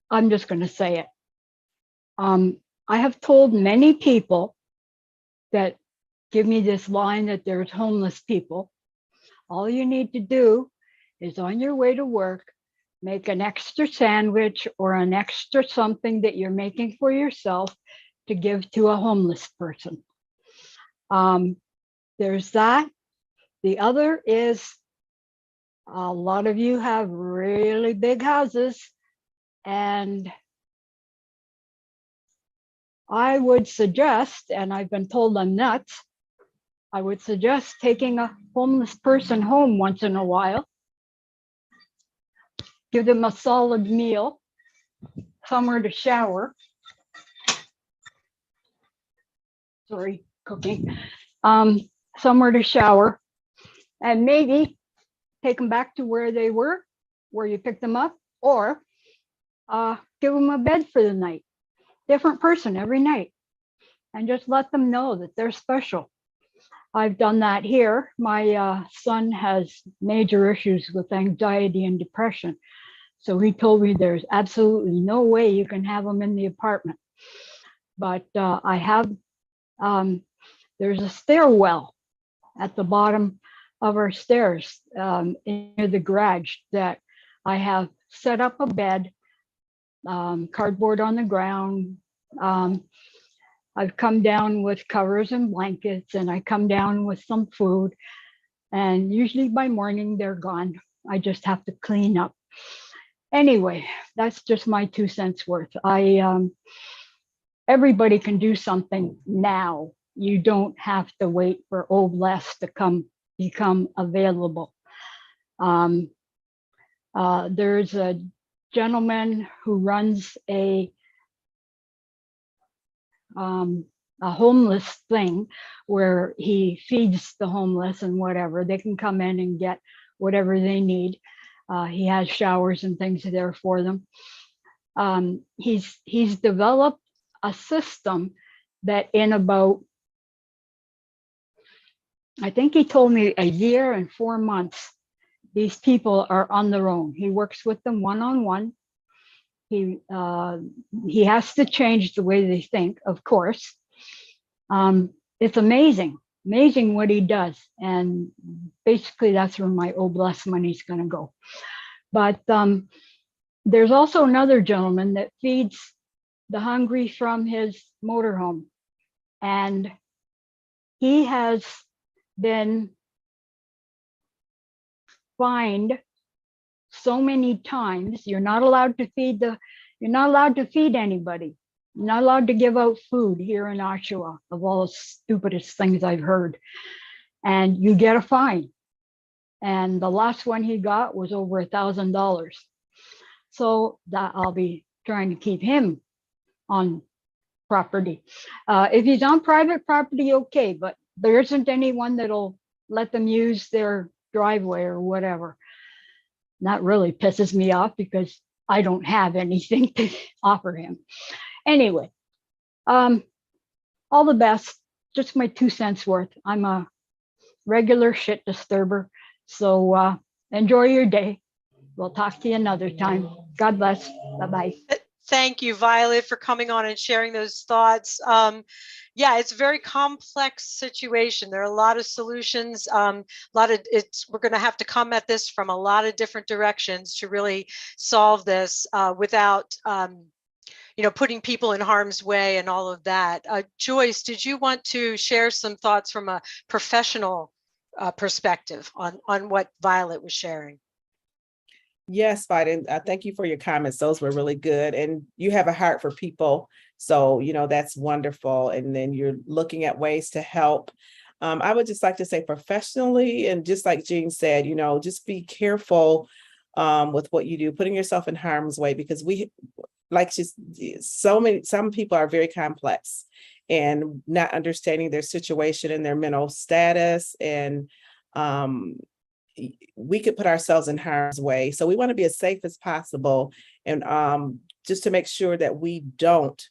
I'm just gonna say it. I have told many people that give me this line that there's homeless people. All you need to do is on your way to work, make an extra sandwich or an extra something that you're making for yourself to give to a homeless person. There's that. The other is a lot of you have really big houses, and I would suggest, and I've been told I'm nuts, I would suggest taking a homeless person home once in a while. Give them a solid meal, somewhere to shower. Sorry, cooking. Somewhere to shower, and maybe take them back to where they were, where you picked them up, or give them a bed for the night. Different person every night, and just let them know that they're special. I've done that here. My son has major issues with anxiety and depression. So he told me there's absolutely no way you can have him in the apartment. But I have, there's a stairwell at the bottom of our stairs near the garage that I have set up a bed, cardboard on the ground. I've come down with covers and blankets, and I come down with some food, and usually by morning they're gone. I just have to clean up. Anyway, that's just my 2 cents worth. Everybody can do something now. You don't have to wait for old Les to become available. There's a gentleman who runs a a homeless thing where he feeds the homeless and whatever. They can come in and get whatever they need. He has showers and things there for them. He's developed a system that in about, I think he told me, a year and 4 months, these people are on their own. He works with them one-on-one. He has to change the way they think, of course. It's amazing what he does. And basically that's where my bless money is going to go. But there's also another gentleman that feeds the hungry from his motorhome. And he has been fined so many times. You're not allowed to feed anybody. You're not allowed to give out food here in Oshawa, of all the stupidest things I've heard. And you get a fine. And the last one he got was over $1,000. So that I'll be trying to keep him on property. If he's on private property, okay, but there isn't anyone that'll let them use their driveway or whatever. That really pisses me off because I don't have anything to offer him. Anyway, all the best. Just my 2 cents worth. I'm a regular shit disturber. So enjoy your day. We'll talk to you another time. God bless. Bye-bye. Thank you, Violet, for coming on and sharing those thoughts. Yeah, it's a very complex situation. There are a lot of solutions. We're going to have to come at this from a lot of different directions to really solve this without, putting people in harm's way and all of that. Joyce, did you want to share some thoughts from a professional perspective on what Violet was sharing? Yes, Biden. Thank you for your comments. Those were really good. And you have a heart for people. So, that's wonderful. And then you're looking at ways to help. I would just like to say professionally, and just like Jean said, just be careful with what you do, putting yourself in harm's way, because some people are very complex and not understanding their situation and their mental status. And we could put ourselves in harm's way. So we want to be as safe as possible. And just to make sure that we don't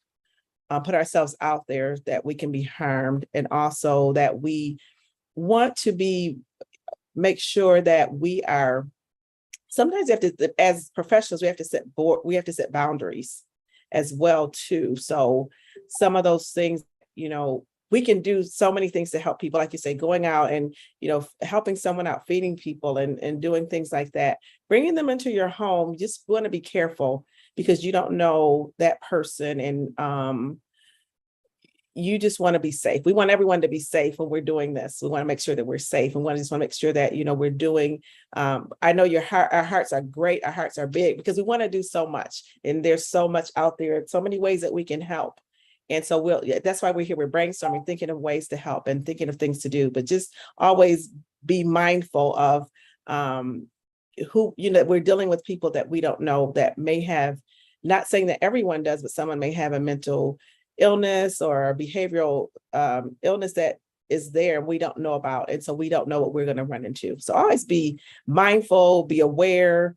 put ourselves out there, that we can be harmed. And also that we want to make sure that we are, sometimes you have to, as professionals, we have to set boundaries as well too. So some of those things, we can do so many things to help people, like you say, going out and, helping someone out, feeding people and doing things like that, bringing them into your home. You just want to be careful because you don't know that person, and you just want to be safe. We want everyone to be safe when we're doing this. We want to make sure that we're safe. We just want to make sure that, we're doing, I know our hearts are great. Our hearts are big because we want to do so much, and there's so much out there, so many ways that we can help. And so that's why we're here. We're brainstorming, thinking of ways to help and thinking of things to do, but just always be mindful of who, we're dealing with people that we don't know that may have, not saying that everyone does, but someone may have a mental illness or a behavioral illness that is there and we don't know about. And so we don't know what we're going to run into. So always be mindful, be aware,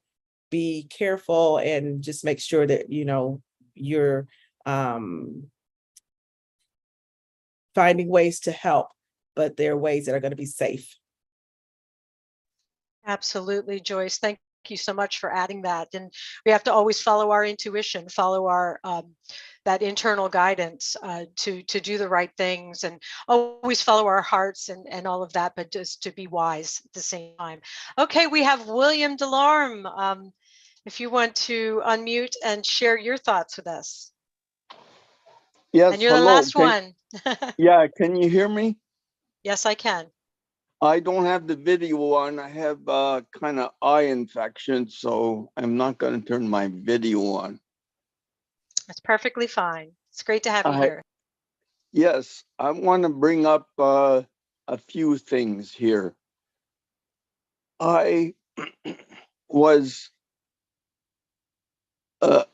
be careful, and just make sure that, you're finding ways to help, but there are ways that are going to be safe. Absolutely, Joyce. Thank you so much for adding that. And we have to always follow our intuition, follow our that internal guidance to do the right things, and always follow our hearts and all of that, but just to be wise at the same time. Okay, we have William Delarme. If you want to unmute and share your thoughts with us. Yes, and you're hello. the last one. Yeah, can you hear me? Yes, I can. I don't have the video on. I have kind of eye infection, so I'm not going to turn my video on. That's perfectly fine. It's great to have you here. Yes, I want to bring up a few things here. I was a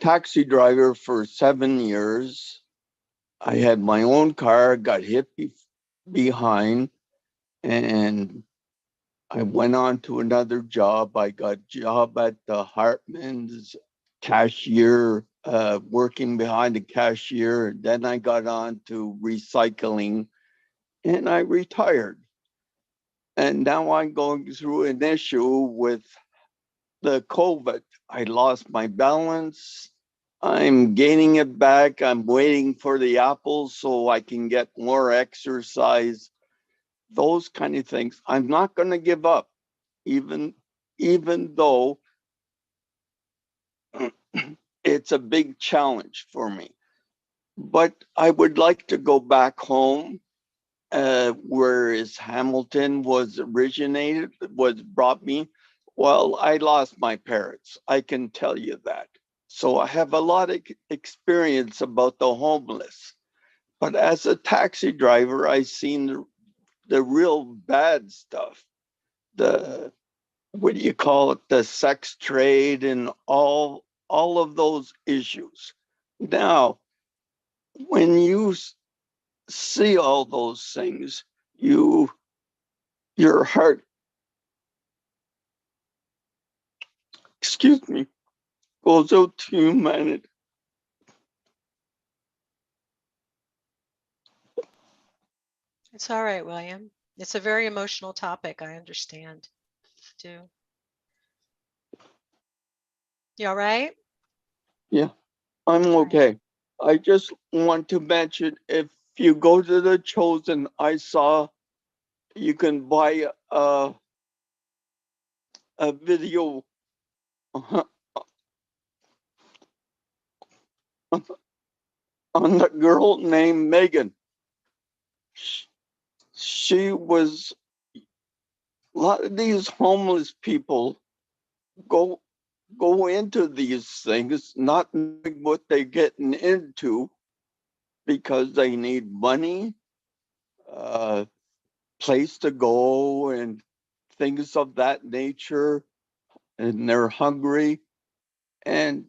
taxi driver for 7 years. I had my own car, got hit behind, and I went on to another job. I got a job at the Hartman's cashier, working behind the cashier. Then I got on to recycling and I retired. And now I'm going through an issue with the COVID. I lost my balance. I'm gaining it back. I'm waiting for the apples so I can get more exercise. Those kind of things. I'm not going to give up, even though it's a big challenge for me. But I would like to go back home, whereas Hamilton was brought me. Well, I lost my parents. I can tell you that. So I have a lot of experience about the homeless. But as a taxi driver, I've seen the real bad stuff. What do you call it? The sex trade and all of those issues. Now, when you see all those things, your heart, excuse me, goes out to humanity. It's all right, William. It's a very emotional topic. I understand too. You all right? Yeah, I'm okay. I just want to mention, if you go to the Chosen, I saw you can buy a video on the girl named Megan. She was, a lot of these homeless people go into these things not knowing what they're getting into because they need money, place to go and things of that nature, and they're hungry, and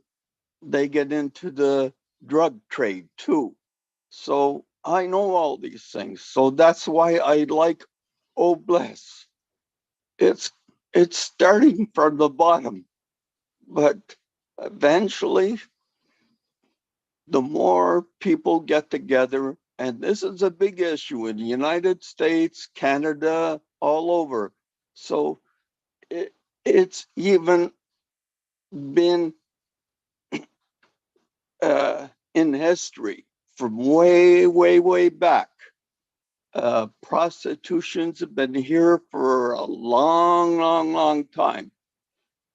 they get into the drug trade too. So I know all these things. So that's why I like Oh Bless. It's starting from the bottom, but eventually the more people get together, and this is a big issue in the United States, Canada, all over. So it's even been in history from way, way, way back. Prostitutions have been here for a long, long, long time.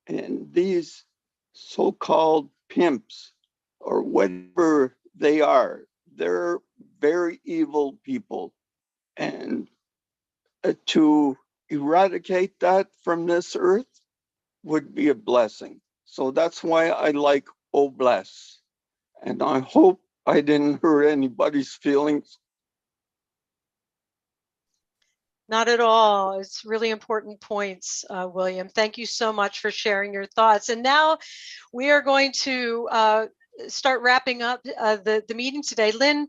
And these so-called pimps, or whatever they are, they're very evil people. And to eradicate that from this earth would be a blessing. So that's why I like Oh Bless. And I hope I didn't hurt anybody's feelings. Not at all. It's really important points, William. Thank you so much for sharing your thoughts. And now we are going to start wrapping up the meeting today. Lynn,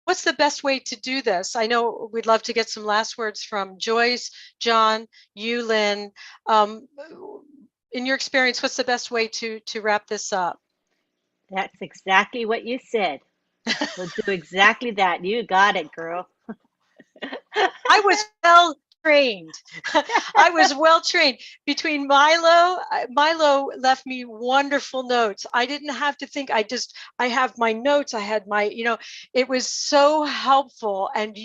what's the best way to do this? I know we'd love to get some last words from Joyce, John, you, Lynn. In your experience, what's the best way to wrap this up? That's exactly what you said. We'll do exactly that. You got it, girl. I was well trained. I was well trained. Between Milo left me wonderful notes. I didn't have to think. I have my notes. I had my, it was so helpful. And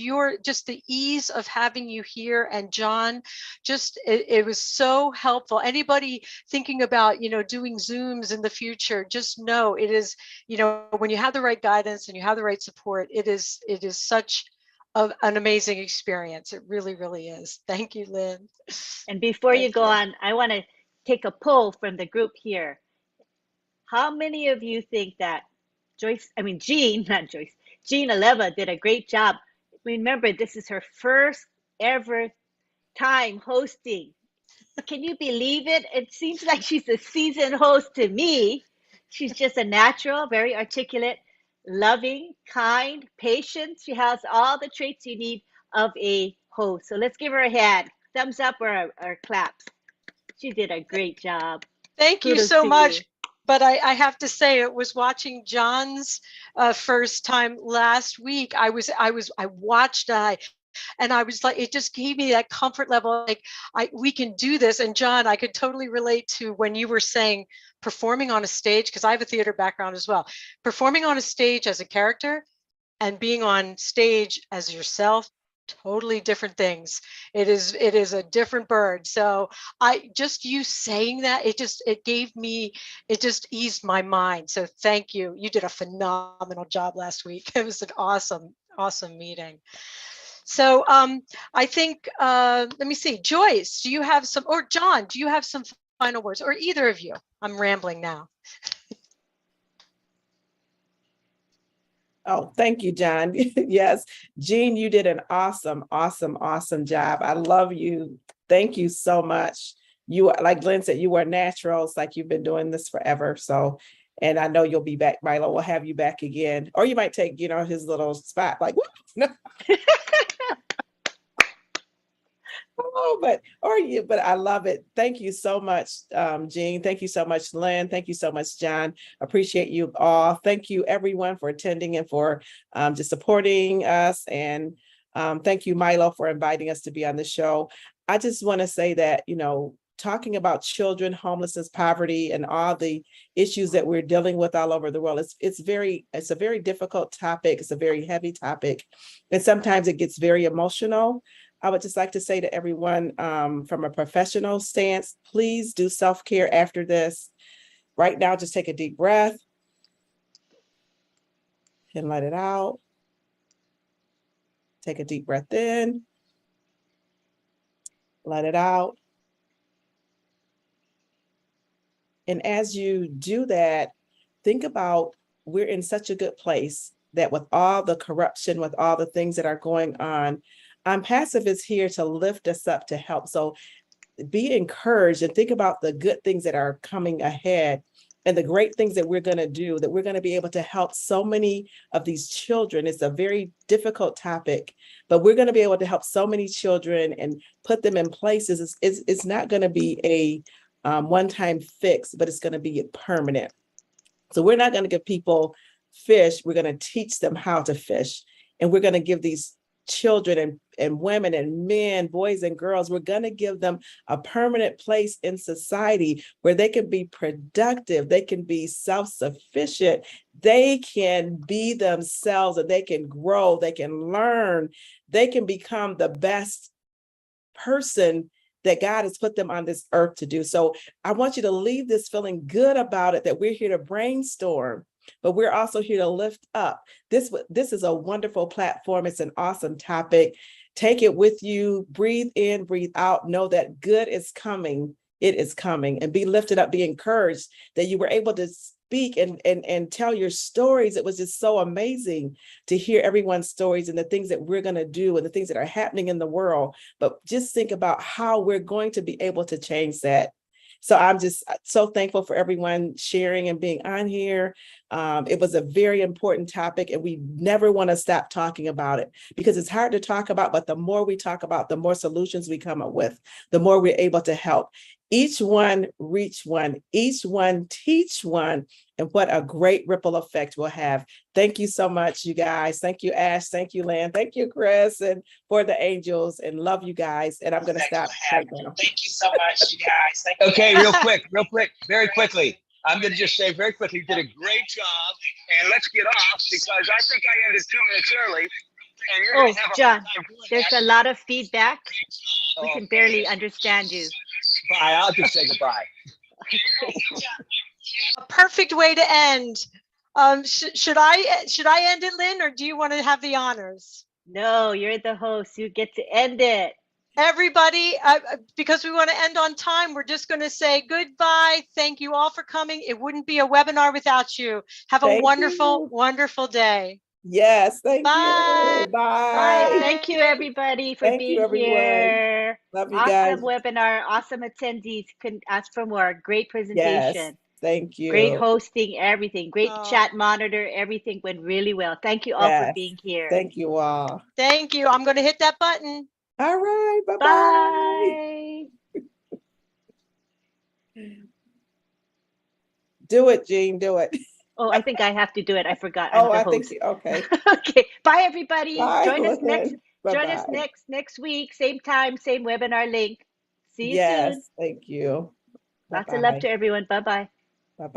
just the ease of having you here, and John, it was so helpful. Anybody thinking about, doing Zooms in the future, just know it is, when you have the right guidance and you have the right support, it is such an amazing experience. It really, really is. Thank you, Lynn. And before you go on, I want to take a poll from the group here. How many of you think that Jean Aleva did a great job? Remember, this is her first ever time hosting. Can you believe it? It seems like she's a seasoned host to me. She's just a natural, very articulate. loving, kind, patient. She has all the traits you need of a host. So let's give her a hand. Thumbs up or claps. She did a great job. Thank you Kudos so to much. you. But I have to say, it was watching John's first time last week. I watched and I was like, it just gave me that comfort level. Like, we can do this. And John, I could totally relate to when you were saying performing on a stage, because I have a theater background as well. Performing on a stage as a character and being on stage as yourself, totally different things. It is a different bird. So you saying that, it just eased my mind. So thank you. You did a phenomenal job last week. It was an awesome meeting. So I think, let me see, Joyce, do you have some, or John, do you have some final words, or either of you? I'm rambling now. Oh, thank you, John. Yes, Jean, you did an awesome job. I love you. Thank you so much. You, like Glenn said, you are natural. It's like you've been doing this forever. So, and I know you'll be back, Milo. We'll have you back again. Or you might take, his little spot, like, no. Oh, but I love it. Thank you so much, Jean. Thank you so much, Lynn. Thank you so much, John. Appreciate you all. Thank you, everyone, for attending and for just supporting us. And thank you, Milo, for inviting us to be on the show. I just want to say that, talking about children, homelessness, poverty, and all the issues that we're dealing with all over the world, it's a very difficult topic. It's a very heavy topic, and sometimes it gets very emotional. I would just like to say to everyone, from a professional stance, please do self-care after this. Right now, just take a deep breath and let it out. Take a deep breath in, let it out. And as you do that, think about, we're in such a good place that with all the corruption, with all the things that are going on, OnPassive is here to lift us up, to help. So be encouraged and think about the good things that are coming ahead and the great things that we're going to do, that we're going to be able to help so many of these children. It's a very difficult topic, but we're going to be able to help so many children and put them in places. It's not going to be a one-time fix, but it's going to be permanent. So we're not going to give people fish. We're going to teach them how to fish. And we're going to give these children and women and men, boys and girls, we're going to give them a permanent place in society where they can be productive, they can be self-sufficient, they can be themselves, and they can grow, they can learn, they can become the best person that God has put them on this earth to do. So I want you to leave this feeling good about it, that we're here to brainstorm, but we're also here to lift up. This is a wonderful platform. It's an awesome topic. Take it with you, breathe in, breathe out, know that good is coming. It is coming, and be lifted up, be encouraged that you were able to speak and tell your stories. It was just so amazing to hear everyone's stories and the things that we're going to do and the things that are happening in the world. But just think about how we're going to be able to change that. So I'm just so thankful for everyone sharing and being on here. It was a very important topic, and we never want to stop talking about it because it's hard to talk about, but the more we talk about, the more solutions we come up with, the more we're able to help. Each one reach one, each one teach one, and what a great ripple effect we'll have. Thank you so much, you guys. Thank you, Ash. Thank you, Lan. Thank you, Chris, and for the angels, and love you guys. And I'm going to stop right now. Thank you so much, you guys. Okay, real quick, very quickly. I'm going to just say very quickly, you did a great job, and let's get off because I think I ended 2 minutes early. And you're going to have John, there's a lot of feedback. We can barely understand you. Bye. I'll just say goodbye. A perfect way to end. Should I end it, Lynn, or do you want to have the honors? No, you're the host. You get to end it. Everybody, because we want to end on time, we're just going to say goodbye. Thank you all for coming. It wouldn't be a webinar without you. Have a wonderful day. Yes, thank Bye. you. Bye. Bye. Thank you, everybody, for being here. Love you awesome guys. webinar, awesome attendees. Couldn't ask for more. Great presentation. Yes. Thank you. Great hosting, everything. Great Oh. chat monitor. Everything went really well. Thank you all for Yes. being here. Thank you all. Thank you. I'm going to hit that button. All right. Bye-bye. Bye. Do it, Jean. Do it. Oh, I think I have to do it. I forgot. Oh, I'm the I think host. okay. Okay. Bye, everybody. Bye, Join us next. Lynn. Join us Bye-bye. next week. Same time, same webinar link. See you soon. Yes. Thank you. Lots of love to everyone. Bye-bye. Bye-bye.